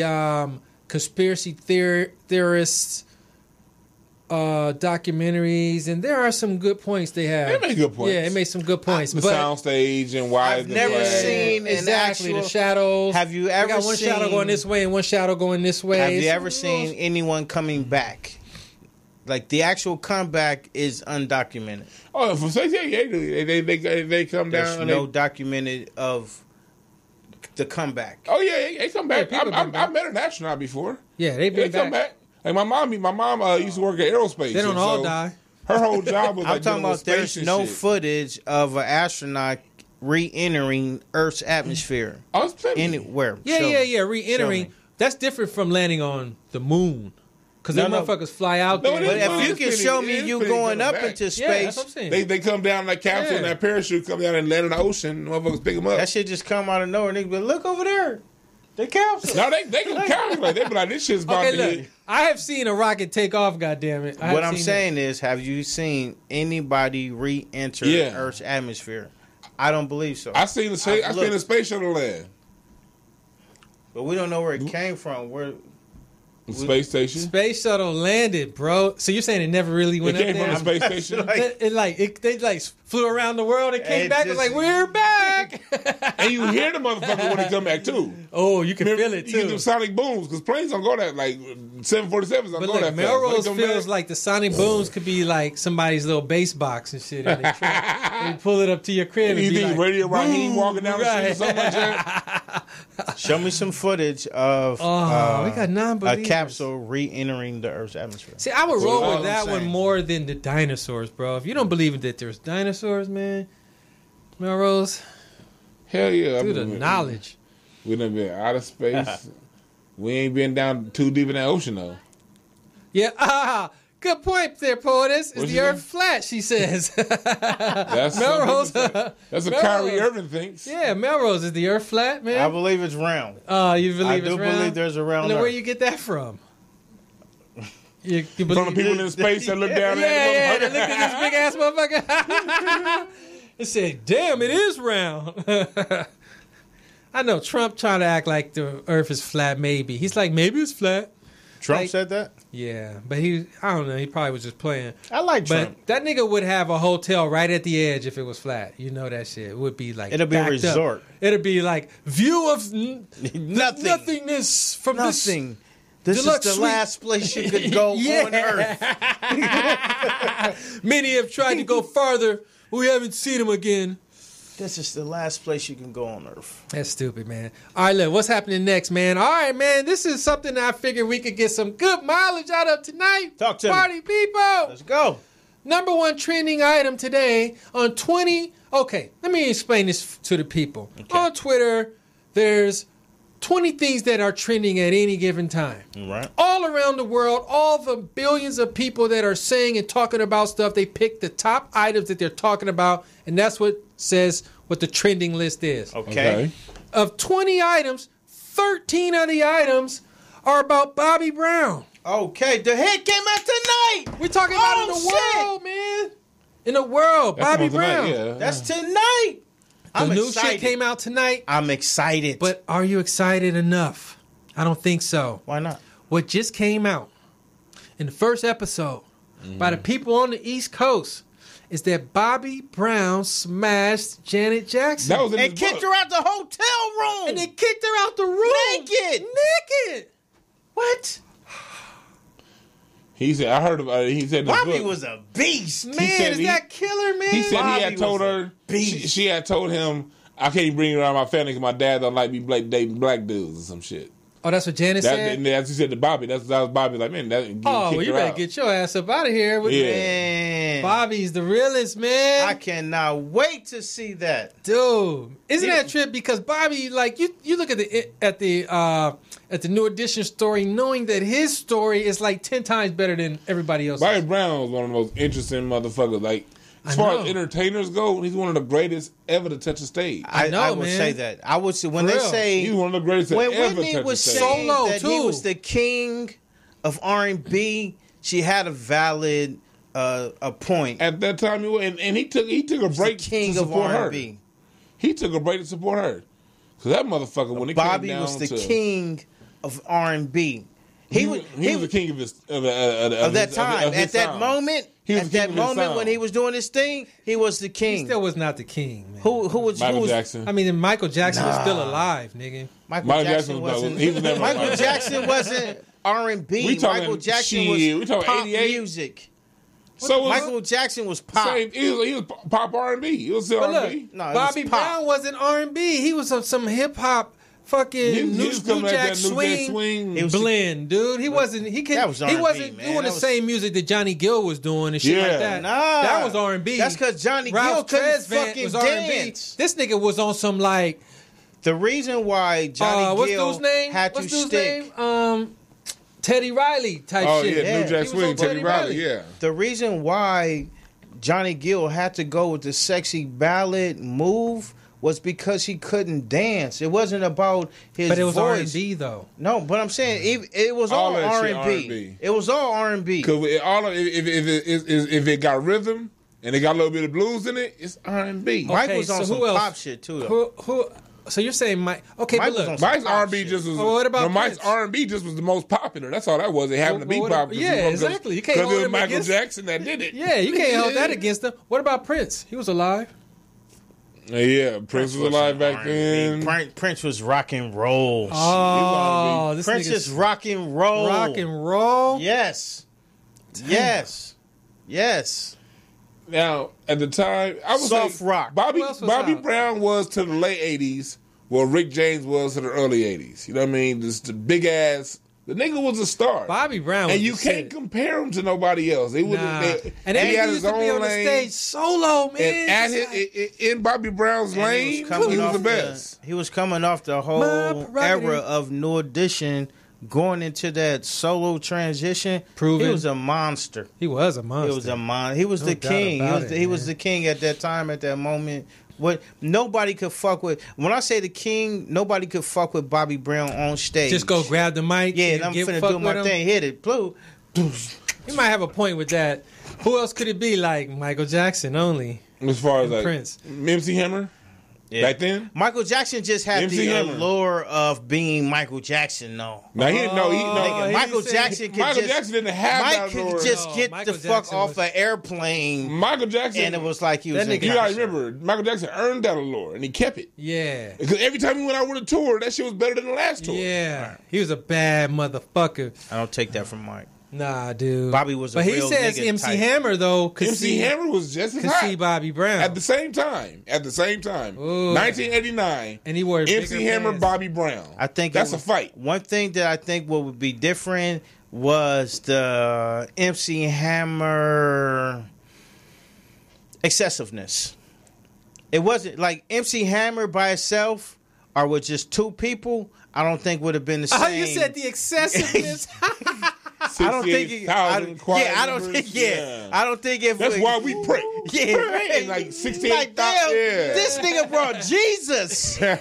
conspiracy theorists documentaries, and there are some good points they have. They make good points. Yeah, it made some good points. The soundstage and why. I've never seen exactly an actual, the shadows. Have you ever got one seen, shadow going this way and one shadow going this way? Have you ever seen anyone coming back? Like the actual comeback is undocumented. Oh, for say they come There's down. no documented of the comeback. Oh yeah, they come back. Yeah, I met an astronaut before. Yeah, they've been They come back. Like my mom used to work at aerospace. They don't all die. Her whole job was. I'm like talking about there's no footage of an astronaut re-entering Earth's atmosphere anywhere. Yeah. Re-entering. That's different from landing on the moon. Because them motherfuckers fly out there. But if you can show me you going up into space, that's what I'm saying. They come down in that capsule and that parachute come down and land in the ocean. Motherfuckers pick them up. That shit just come out of nowhere. Niggas be like, look over there. The capsule. No, they can calculate. They be like, this shit's about to hit. I have seen a rocket take off, goddammit. What I'm saying is, have you seen anybody re-enter Earth's atmosphere? I don't believe so. I seen the space shuttle land. But we don't know where it came from. Space station. Space shuttle landed, bro. So you're saying it never really went up there? It came from the space station. They flew around the world and came back. It was like, we're back. And you hear the motherfucker when they come back too. Oh, you can feel it too. You get them sonic booms because planes don't go that like 747s don't go that fast. Melrose feels like the sonic booms could be like somebody's little bass box and shit. And they pull it up to your crib. You and think Radio Raheem walking down the street or something like that? Show me some footage of we got non-believers. A capsule re-entering the Earth's atmosphere. See, I would roll with that one more than the dinosaurs, bro. If you don't believe that there's dinosaurs, man, Melrose, hell yeah, through the knowledge. We done been out of space. We ain't been down too deep in that ocean though. Yeah, good point there, poetess. Is the Earth flat? She says. That's Melrose. That's what Kyrie Irving thinks. Yeah, Melrose, is the Earth flat, man? I believe it's round. You believe it's round? I do believe there's a round. And where you get that from? You from the people in space that look down at the motherfucker. They looked at this big ass motherfucker. It said, "Damn, it is round." I know Trump trying to act like the Earth is flat. Maybe he's like, maybe it's flat. Trump said that. Yeah, but I don't know. He probably was just playing. I like Trump. But that nigga would have a hotel right at the edge if it was flat. You know that shit. It would be like it'll be a resort. It'll be like view of nothingness from nothing. This is the last place you could go on Earth. Many have tried to go farther. We haven't seen them again. This is the last place you can go on Earth. That's stupid, man. All right, look, what's happening next, man? All right, man, this is something that I figured we could get some good mileage out of tonight. Talk to Party people. Let's go. Number one trending item today on 20. Okay, let me explain this to the people. Okay. On Twitter, there's 20 things that are trending at any given time. Right. All around the world, all the billions of people that are saying and talking about stuff, they pick the top items that they're talking about, and that's what says what the trending list is. Okay. Of 20 items, 13 of the items are about Bobby Brown. Okay, the hit came out tonight. We're talking about in the world, man. In the world, that's Bobby Brown. Tonight, yeah. That's tonight. The new shit came out tonight. I'm excited. But are you excited enough? I don't think so. Why not? What just came out in the first episode by the people on the East Coast is that Bobby Brown smashed Janet Jackson. That was in And his kicked book. her out the hotel room. And they kicked her out the room. Naked. What? He said, I heard about it. He said in his Bobby book, was a beast. Man, said is he- that killer, man? He said Bobby he had told was a her, beast. she had told him, I can't bring her around my family because my dad don't like me dating black dudes or some shit. Oh, that's what Janet said? And that's what he said to Bobby. That was Bobby like, man, that Oh, well, you better get your ass up out of here. With Man. Bobby's the realest, man. I cannot wait to see that. Dude, isn't that a trip? Because Bobby, like you look at the New Edition story, knowing that his story is like 10 times better than everybody else's. Bobby Brown was one of the most interesting motherfuckers. Like, as far as entertainers go, he's one of the greatest ever to touch a stage. I would say that. I would say when they say He's one of the greatest that when ever Whitney touched a was stage. saying Solo, that he too. was the king of R&B, she had a valid a point. At that time, he was, and he took a break king to of support her. R&B. He took a break to support her. So that motherfucker, when it Bobby came down was the to, king of R&B. He was the king of his of that time. At that moment, when he was doing his thing, he was the king. He still was not the king, man. Who was Michael Jackson. I mean, Michael Jackson was still alive, nigga. Michael Jackson was wasn't. he was never Michael Jackson wasn't R&B. We talking- Michael Jackson shit, was we talking pop 88? music. So was Michael Jackson was pop. same, he was pop R&B. He was still But R&B. look, No, it Bobby was pop. Brown wasn't R&B. He was some hip hop fucking He New was coming at Jack that New Jack swing. It was blend, dude. He wasn't. That was He R&B, wasn't man. doing That the was- same music that Johnny Gill was doing and shit Yeah. like that. Nah. That was R&B. That's because Johnny Gill Ralph couldn't Tresvant fucking was R&B. dance. This nigga was on some like The reason why Johnny what's Gill dude's name? had What's to dude's stick. name? Teddy Riley type Oh shit. yeah, Yeah. New Jack He was Swing, on Teddy Teddy Riley. Riley. Yeah. The reason why Johnny Gill had to go with the sexy ballad move was because he couldn't dance. It wasn't about his But it was voice. R&B though. No, but I'm saying it was all that shit R&B. R&B. It was all R&B. Because if it got rhythm and it got a little bit of blues in it, it's R&B. Mike Okay, was on so some who else? pop shit too, though. Who? So you're saying Mike? Okay, Mike but was look. on some Mike's pop R&B shit. just was. Oh, what about Mike's Prince? R&B just was the most popular. That's all that was. It happened to be Well, popular. yeah, exactly. You can't because hold it was him Michael against- Jackson that did it. Yeah, you can't hold that against him. What about Prince? He was alive. Yeah, Prince was alive back then. Prince was rock and roll. Oh, this Prince nigga's is rock and roll. rock and roll. Yes. Yes. Yes. Now, at the time, I was Soft rock. Bobby Who else was out? Brown was to the late '80s, what Rick James was to the early '80s. You know what I mean? Just the big ass. The nigga was a star. Bobby Brown, and was you the can't shit. compare him to nobody else. He was, Nah. they, And he then had he his used to be own on the lane. stage solo, man. And at Just his, in Bobby Brown's And lane, he was the best. He was coming off the My whole prerogative. era of New Edition, going into that solo transition. Proven. He was a monster. he was a monster. He was a mon. He was No the doubt king. about He it, was man. the king at that time, at that moment. What nobody could fuck with. When I say the king, nobody could fuck with Bobby Brown on stage. Just go grab the mic. Yeah, and I'm get finna fuck do my with him. thing. Hit it, blue. You might have a point with that. Who else could it be? Like Michael Jackson only. As far as And like Prince. MC Hammer, back then. Michael Jackson just had MC the Hammer. allure of being Michael Jackson, though. Now he no, he Oh, no. he Michael said- Jackson could Michael just Jackson didn't have Mike that could allure. just No, get Michael the fuck Jackson off was- an airplane, Michael Jackson, and it was like he was. That in nigga- you gotta concert. remember, Michael Jackson earned that allure and he kept it. Yeah. Because every time he went out with a tour, that shit was better than the last tour. Yeah. He was a bad motherfucker. I don't take that from Mike. Nah, dude. Bobby was a But he real says nigga MC type. Hammer though could MC see Hammer was just as could hot see Bobby Brown at the same time. Ooh. 1989. and he wore MC bigger Hammer, pants. Bobby Brown. I think that's it a was- fight. One thing that I think what would be different was the MC Hammer excessiveness. It wasn't like MC Hammer by itself or with just two people. I don't think would have been the same. Oh, you said the excessiveness. I don't think. It, I, 68,000 choir yeah, I don't members. think. Yeah, I don't think if That's why we pray. Yeah, Pray. Like 68,000. like damn, Yeah. this nigga brought Jesus. Like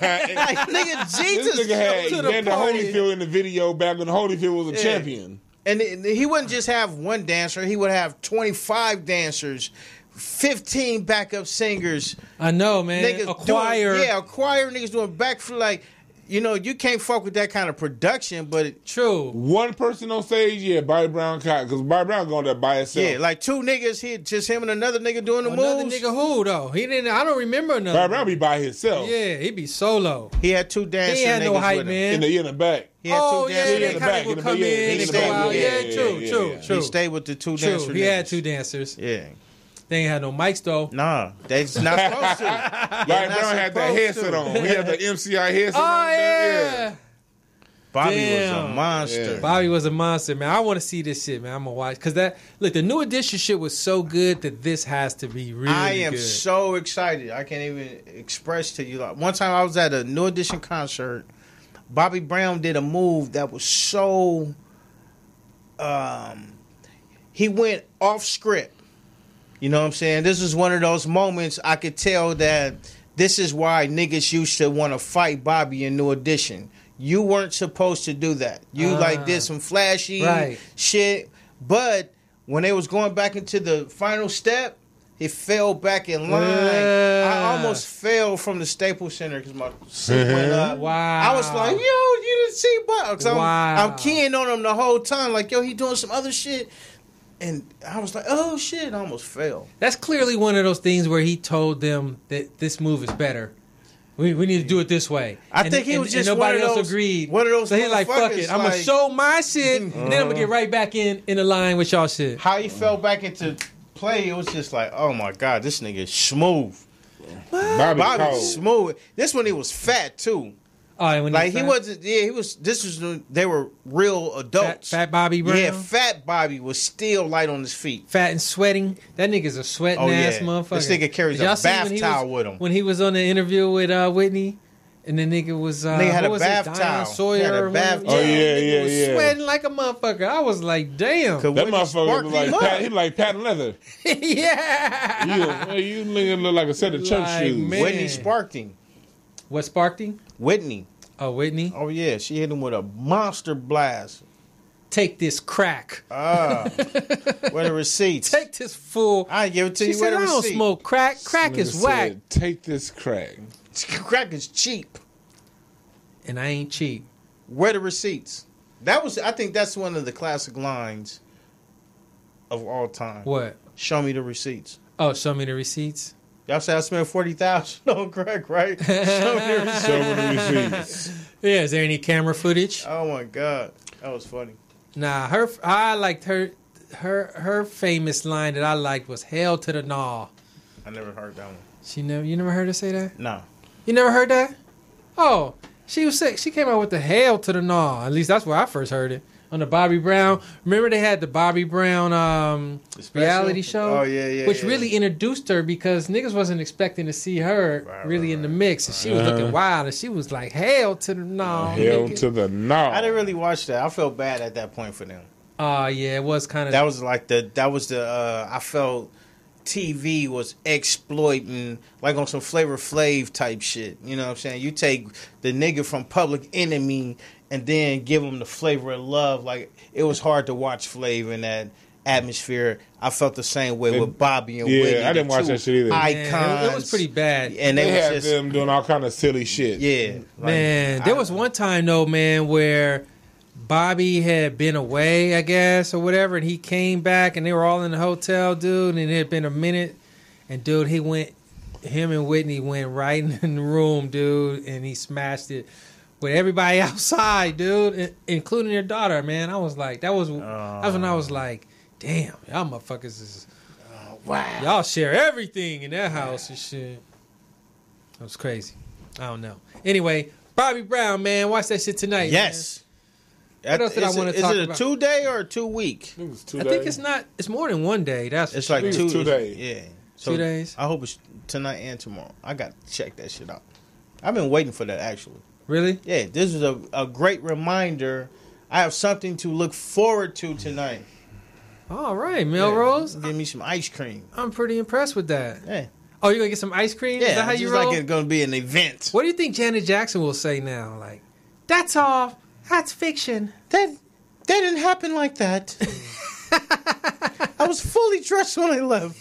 nigga, Jesus. This nigga had come to the Evander party. Holyfield in the video back when Holyfield was a champion. And he wouldn't just have one dancer; he would have 25 dancers, 15 backup singers. I know, man. Niggas A choir. doing, a choir niggas doing backflip. Like you know, you can't fuck with that kind of production, but True. One person on stage, yeah, Bobby Brown caught, because Bobby Brown going there by himself. yeah, like two niggas, just him and another nigga doing the Another moves. nigga who though? He didn't. I don't remember another. Bobby Brown be by himself. Yeah, he be solo. He had two dancers. He ain't had no hype man. In the back. He had Oh two yeah, dancers. they in the kind back, of would in the come back, in in and the go back. out. Yeah, Yeah, yeah, true, yeah, true, yeah. true. He stayed with the two True. dancers. He had two dancers. Yeah. They ain't had no mics though. Nah, they not supposed to. Bobby Brown had that headset on. He had the MCI headset Oh on. yeah. Bobby Damn. was a monster. Yeah. Bobby was a monster, man. I want to see this shit, man. I'm gonna watch because the New Edition shit was so good that this has to be really I am good. so excited. I can't even express to you. Like, one time I was at a New Edition concert. Bobby Brown did a move that was so. He went off script. You know what I'm saying? This is one of those moments I could tell that this is why niggas used to want to fight Bobby in New Edition. You weren't supposed to do that. You did some flashy shit, but when they was going back into the final step, he fell back in line. I almost fell from the Staples Center because my seat went up. Wow. I was like, yo, you didn't see Bobby. Wow. I'm keying on him the whole time. Like, yo, he doing some other shit. And I was like, oh, shit. I almost fell. That's clearly one of those things where he told them that this move is better. We need to do it this way. I think he was just and nobody one of else those, agreed. One of those so he's like, fuck it. I'm going to show my shit, and then I'm going to get right back in the line with y'all shit. How he fell back into play, it was just like, oh, my God, this nigga is smooth. Bobby's smooth. This one, he was fat, too. Oh, and when like, he wasn't, he was, they were real adults. Fat Bobby Brown? Yeah, fat Bobby was still light on his feet. Fat and sweating. That nigga's a sweating ass motherfucker. This nigga carries a bath towel with him. When he was on the interview with Whitney, and the nigga was nigga had a bath Diana towel. Sawyer. He had a bath towel. Oh yeah, was sweating like a motherfucker. I was like, damn. That motherfucker look like he like patent leather. Yeah. You look like a set of church shoes. Man. Whitney sparked him. What sparked him? Whitney. Oh, Whitney. Oh yeah, she hit him with a monster blast. Take this crack. Where the receipts? Take this fool. I give it to She you. said, Where I the don't receipt? smoke crack. Crack is whack. Said, take this crack. Crack is cheap. And I ain't cheap. Where the receipts? I think that's one of the classic lines of all time. What? Show me the receipts. Oh, show me the receipts. Y'all say I spent $40,000 on crack, right? Show me the receipts. Show me the receipts. Yeah, is there any camera footage? Oh my God, that was funny. Nah, I liked her famous line that I liked was "Hell to the Gnaw." I never heard that one. You never heard her say that? No. You never heard that? Oh, she was sick. She came out with the "Hell to the Gnaw." At least that's where I first heard it. On the Bobby Brown. Remember they had the Bobby Brown reality show? Oh, yeah. Which really introduced her because niggas wasn't expecting to see her in the mix. And she was looking wild and she was like, hell to the gnaw. Hell to the gnaw. I didn't really watch that. I felt bad at that point for them. Oh, yeah, it was kind of... That was I felt TV was exploiting, like on some Flavor Flav type shit. You know what I'm saying? You take the nigga from Public Enemy and then give him the flavor of love. Like, it was hard to watch Flav in that atmosphere. I felt the same way with Bobby and Whitney. Yeah, I didn't watch that shit either. Icons. It was pretty bad. And they had them doing all kind of silly shit. Yeah. Man, there was one time, though, man, where Bobby had been away, I guess, or whatever, and he came back, and they were all in the hotel, dude, and it had been a minute, and, dude, him and Whitney went right in the room, dude, and he smashed it with everybody outside, dude, including their daughter, man. I was like, that was when I was like, damn, y'all motherfuckers is, wow. Y'all share everything in that house and shit. That was crazy. I don't know. Anyway, Bobby Brown, man, watch that shit tonight. Yes. Man. What else did I want to talk about? Is it a 2-day or a 2-week? I think it's not. It's more than 1 day. It's like 2 days. Yeah. So 2 days. I hope it's tonight and tomorrow. I got to check that shit out. I've been waiting for that, actually. Really? Yeah, this is a great reminder. I have something to look forward to tonight. All right, Melrose. Give me some ice cream. I'm pretty impressed with that. Yeah. Oh, you gonna get some ice cream? Yeah, Is that how you roll? like it's gonna be an event. What do you think Janet Jackson will say now? Like, that's all. That's fiction. That didn't happen like that. I was fully dressed when I left.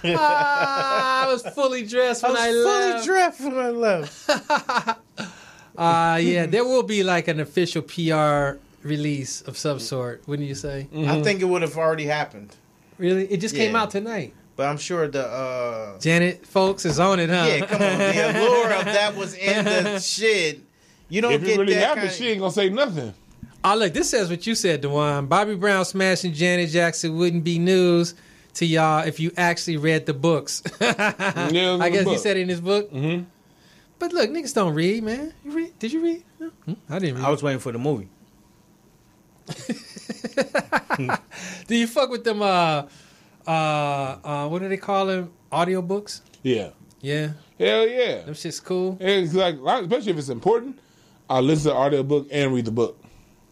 I was fully dressed when I left. Fully dressed when I left. Yeah, there will be like an official PR release of some sort, wouldn't you say? Mm-hmm. I think it would have already happened. Really? It just came out tonight. But I'm sure the Janet folks is on it, huh? Yeah, come on. The allure of that was in the shit. You don't if get it really that happened, she ain't gonna say nothing. Oh, look, this says what you said, DeJuan. Bobby Brown smashing Janet Jackson wouldn't be news to y'all if you actually read the books. I guess he said it in his book. Mm-hmm. But look, niggas don't read, man. You read? Did you read? No? I didn't read. I was waiting for the movie. Do you fuck with them, what do they call them? Audiobooks? Yeah. Yeah? Hell yeah. Them shit's cool. It's like, especially if it's important, I'll listen to the audiobook and read the book.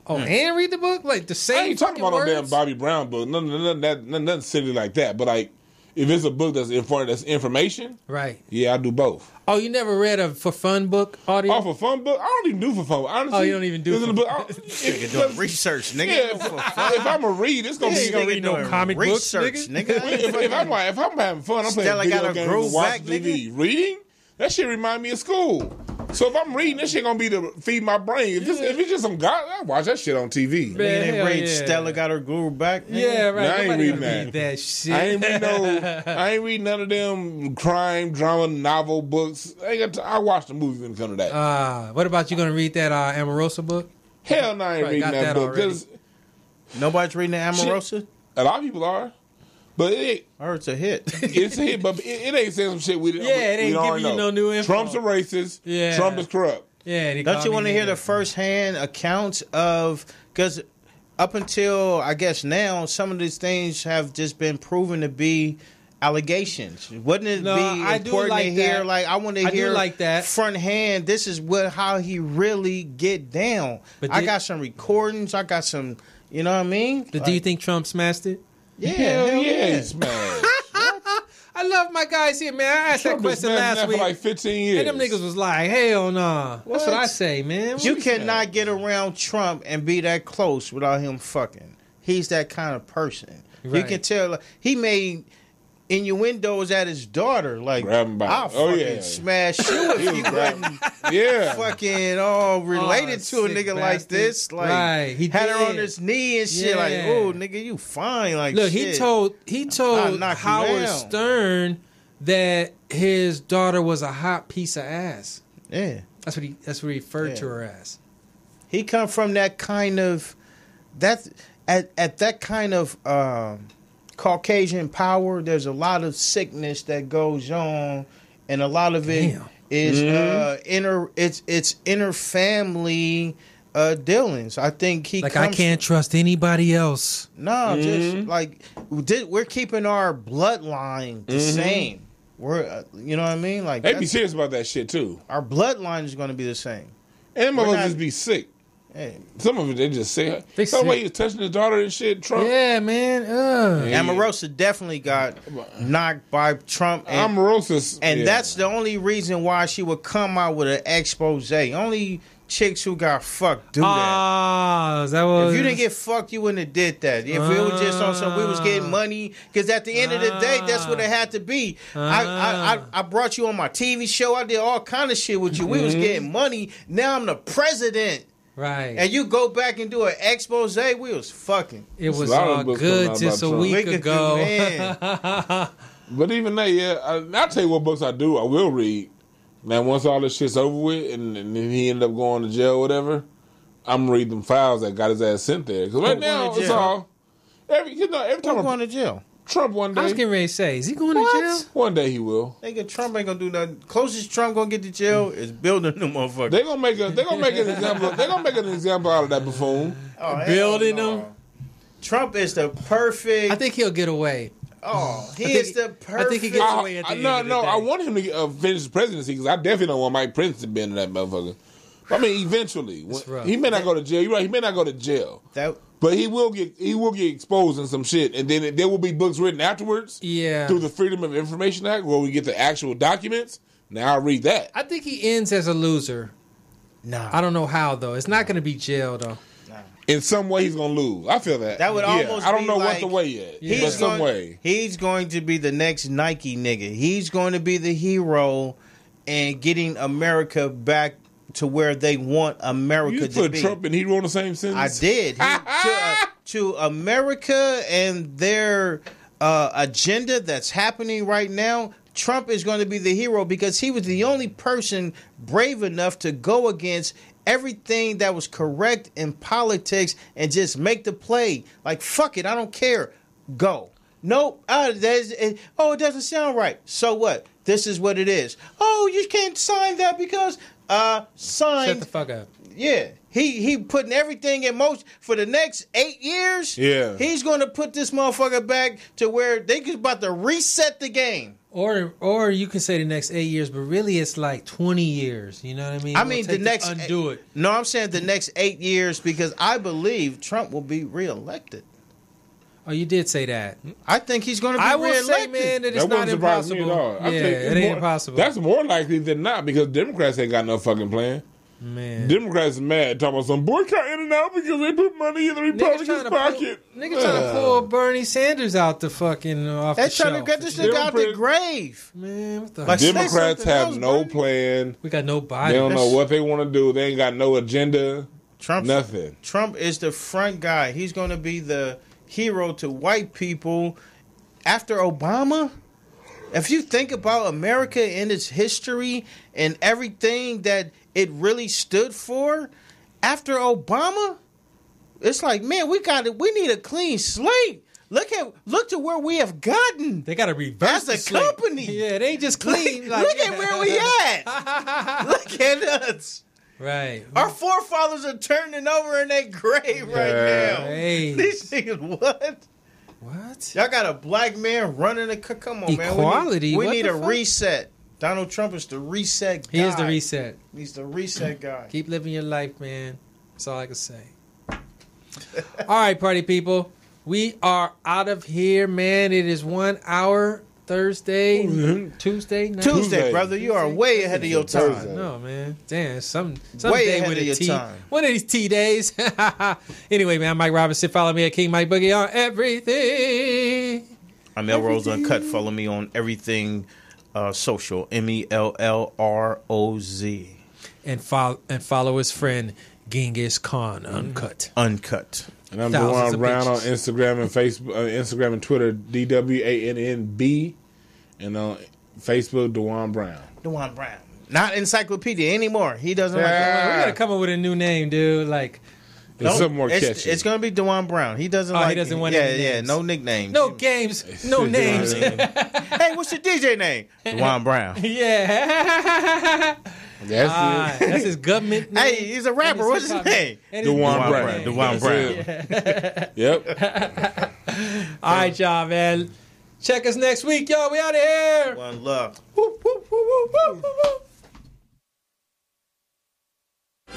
Oh, and read the book? Like the same I ain't talking about words? no damn Bobby Brown book. Nothing silly like that. But like, if it's a book that's information, right? Yeah, I do both. Oh, you never read a for fun book audio? Oh, for fun book? I don't even do for fun. Honestly, oh, you don't even do for book. Nigga doing research, nigga. Yeah, if I'm a read, it's gonna be. You gonna read no comic books, nigga. If I'm having fun, I'm playing video games, watching TV. Reading? That shit remind me of school. So if I'm reading, this shit gonna be to feed my brain. If it's just some God, I watch that shit on TV. Man, read Stella got her groove back. Man. Yeah, right. I ain't reading that shit. I ain't read none of them crime, drama, novel books. I watch the movies when it comes to that. What about you gonna read that Amorosa book? Hell no, I ain't reading that book. Nobody's reading the Amorosa? A lot of people are. But it ain't. I heard it's a hit. It's a hit, but it ain't saying some shit we it ain't giving you no new info. Trump's a racist. Yeah. Trump is corrupt. Yeah. Don't you want to hear the first-hand accounts of... Because up until, I guess now, some of these things have just been proven to be allegations. Wouldn't it be important to hear... Like, I want to hear like that. Front hand, this is how he really get down. But I got some recordings. I got some... You know what I mean? Do you think Trump smashed it? Yeah, hell yeah, smashed. I love my guys here, man. I asked Trump that question last week. For like 15 years. And them niggas was like, hell nah. That's what I say, man. You cannot get around Trump and be that close without him fucking. He's that kind of person. Right. You can tell. He made innuendos at his daughter. Like, I'll fucking smash you if you wasn't fucking all related to a nigga like this. Like, he had her on his knee and shit. Like, oh, nigga, you fine. Like, look, shit. he told Howard Stern that his daughter was a hot piece of ass. Yeah, that's what he referred to her as. He come from that kind of at that kind of Caucasian power. There's a lot of sickness that goes on, and a lot of it is inner family dealings. I think I can't trust anybody else. No, just like we're keeping our bloodline the same. We're you know what I mean? Like, they be serious about that shit too. Our bloodline is going to be the same, and them just be sick. Hey. Some of it they just say some way he's touching his daughter and shit. Trump, man. Amorosa definitely got knocked by Trump. And that's the only reason why she would come out with an expose. Only chicks who got fucked do that. If you didn't get fucked, you wouldn't have did that. If it was just on some, we was getting money, because at the end of the day, that's what it had to be. I brought you on my TV show. I did all kind of shit with you. We was getting money. Now I'm the president. Right. And you go back and do an expose, we was fucking. It was all good just a week ago. But even that, I'll tell you what books I will read. Now, once all this shit's over with and then he ended up going to jail or whatever, I'm reading them files that got his ass sent there. Because right now, it's all... Every time I'm going to jail. Trump one day. I was getting ready to say, is he going to jail? One day he will. Nigga, Trump ain't gonna do nothing. Closest Trump gonna get to jail is building them motherfuckers. They gonna make an example. They gonna make an example out of that buffoon. Building them. Trump is the perfect. I think he'll get away. Oh, he is the perfect. I think he gets away at the end of the day. I want him to finish his presidency, because I definitely don't want Mike Pence to be in that motherfucker. I mean, eventually, he may not go to jail. You're right. He may not go to jail. But he will get exposed in some shit, and then there will be books written afterwards. Yeah. Through the Freedom of Information Act, where we get the actual documents. Now I'll read that. I think he ends as a loser. No. I don't know how though. It's not going to be jail though. In some way, he's gonna lose. I feel that. That would almost. I don't be know like, what the way yet. He's But some way. He's going to be the next Nike nigga. He's going to be the hero and getting America back to where they want America You to put be. Trump and hero in the same sentence? I did. To America and their agenda that's happening right now, Trump is going to be the hero because he was the only person brave enough to go against everything that was correct in politics and just make the play. Like, fuck it, I don't care. Go. Nope. It doesn't sound right. So what? This is what it is. Oh, you can't sign that because signed. Shut the fuck up. Yeah. He putting everything in motion for the next 8 years. Yeah. He's going to put this motherfucker back to where they about to reset the game. Or you can say the next 8 years, but really it's like 20 years. You know what I mean? I mean, the next undo it. No, I'm saying the next 8 years because I believe Trump will be reelected. Oh, you did say that. I think he's going to be I will reelected. say, man, that it's That not wouldn't surprise me impossible. at all. I Yeah, think it ain't impossible. That's more likely than not because Democrats ain't got no fucking plan. Man. Democrats mad talking about some boycott in and out because they put money in the Republicans' pocket. Niggas trying to pull Bernie Sanders out the fucking off They're the trying shelf. to get this nigga out the grave. Man, what the Like, say Democrats something have else, no Bernie. plan. We got no They body. don't know what they want to do. They ain't got no agenda. Nothing. Trump is the front guy. He's going to be the hero to white people after Obama. If you think about America and its history and everything that it really stood for, after Obama, it's like, man, we need a clean slate. Look to where we have gotten. They got to reverse as a the slate. company. Yeah, they ain't just clean. Look at where we at. Look at us. Right. Our forefathers are turning over in their grave right now. Hey. These niggas, what? What? Y'all got a black man running the... Come on, man. Equality? We What need the a fuck? reset. Donald Trump is the reset guy. He is the reset. He's the reset guy. Keep living your life, man. That's all I can say. All right, party people. We are out of here, man. It is 1 hour Thursday, Tuesday night. Tuesday, brother. You are way ahead of your time. No, man. Damn, some Way day ahead with of a your T. time. One of these T days. Anyway, man, I'm Mike Robinson. Follow me at King Mike Boogie on everything. I'm Melrose Uncut. Follow me on everything social. MELLROZ. And follow his friend Genghis Khan Uncut. Uncut. And I'm Thousands Dewan of Brown on bitches. Instagram and Facebook, Instagram and Twitter, DWANNB, and on Facebook, Dewan Brown. Dewan Brown. Not encyclopedia anymore. He doesn't like We that. gotta come up with a new name, dude. Like, It's something more catchy. It's going to be Dewan Brown. He doesn't Oh, like... he doesn't want yeah, any yeah, names. no nicknames. no games, no names. Hey, what's your DJ name? Dewan Brown. Yeah. That's it. That's his government name. Hey, he's a rapper. What's his name? And his Dewan government Brown. name. Dewan Brown. Yep. All right, y'all, man. Check us next week, y'all. We out of here. One love. Whoop, whoop, whoop, whoop, whoop, whoop.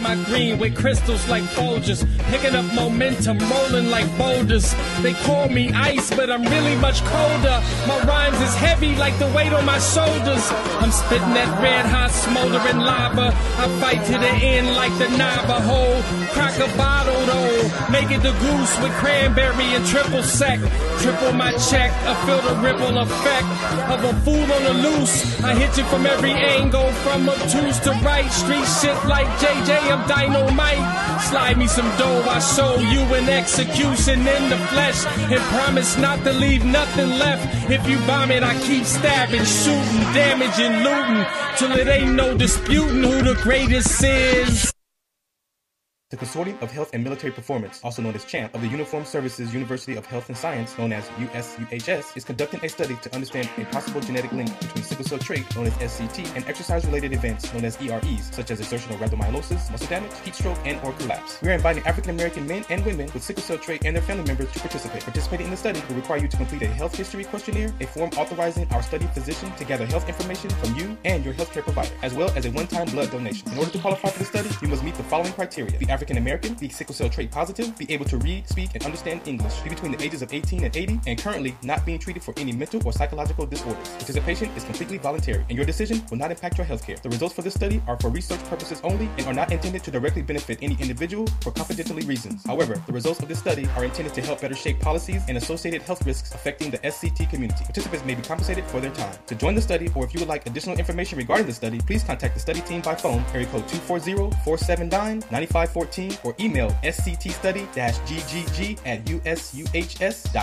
My green with crystals like Folgers, picking up momentum, rolling like boulders. They call me ice, but I'm really much colder. My rhymes is heavy like the weight on my shoulders. I'm spitting that red hot smoldering lava. I fight to the end like the Navajo. Crack a bottle though, make it the goose with cranberry and triple sec. Triple my check, I feel the ripple effect of a fool on the loose. I hit you from every angle, from obtuse to right. Street shit like JJ. I'm dynamite. Slide me some dough, I show you an execution in the flesh. And promise not to leave nothing left. If you bomb it, I keep stabbing, shooting, damaging, looting. Till it ain't no disputing who the greatest is. The Consortium of Health and Military Performance, also known as CHAMP, of the Uniformed Services University of Health and Science, known as USUHS, is conducting a study to understand a possible genetic link between sickle cell trait, known as SCT, and exercise-related events, known as EREs, such as exertional rhabdomyolysis, muscle damage, heat stroke, and or collapse. We are inviting African-American men and women with sickle cell trait and their family members to participate. Participating in the study will require you to complete a health history questionnaire, a form authorizing our study physician to gather health information from you and your healthcare provider, as well as a one-time blood donation. In order to qualify for the study, you must meet the following criteria: be African African American, be sickle cell trait positive, be able to read, speak, and understand English, be between the ages of 18 and 80, and currently not being treated for any mental or psychological disorders. Participation is completely voluntary, and your decision will not impact your healthcare. The results for this study are for research purposes only and are not intended to directly benefit any individual for confidentiality reasons. However, the results of this study are intended to help better shape policies and associated health risks affecting the SCT community. Participants may be compensated for their time. To join the study, or if you would like additional information regarding the study, please contact the study team by phone, area code 240-479-9514, or email sctstudy-ggg@usuhs.edu.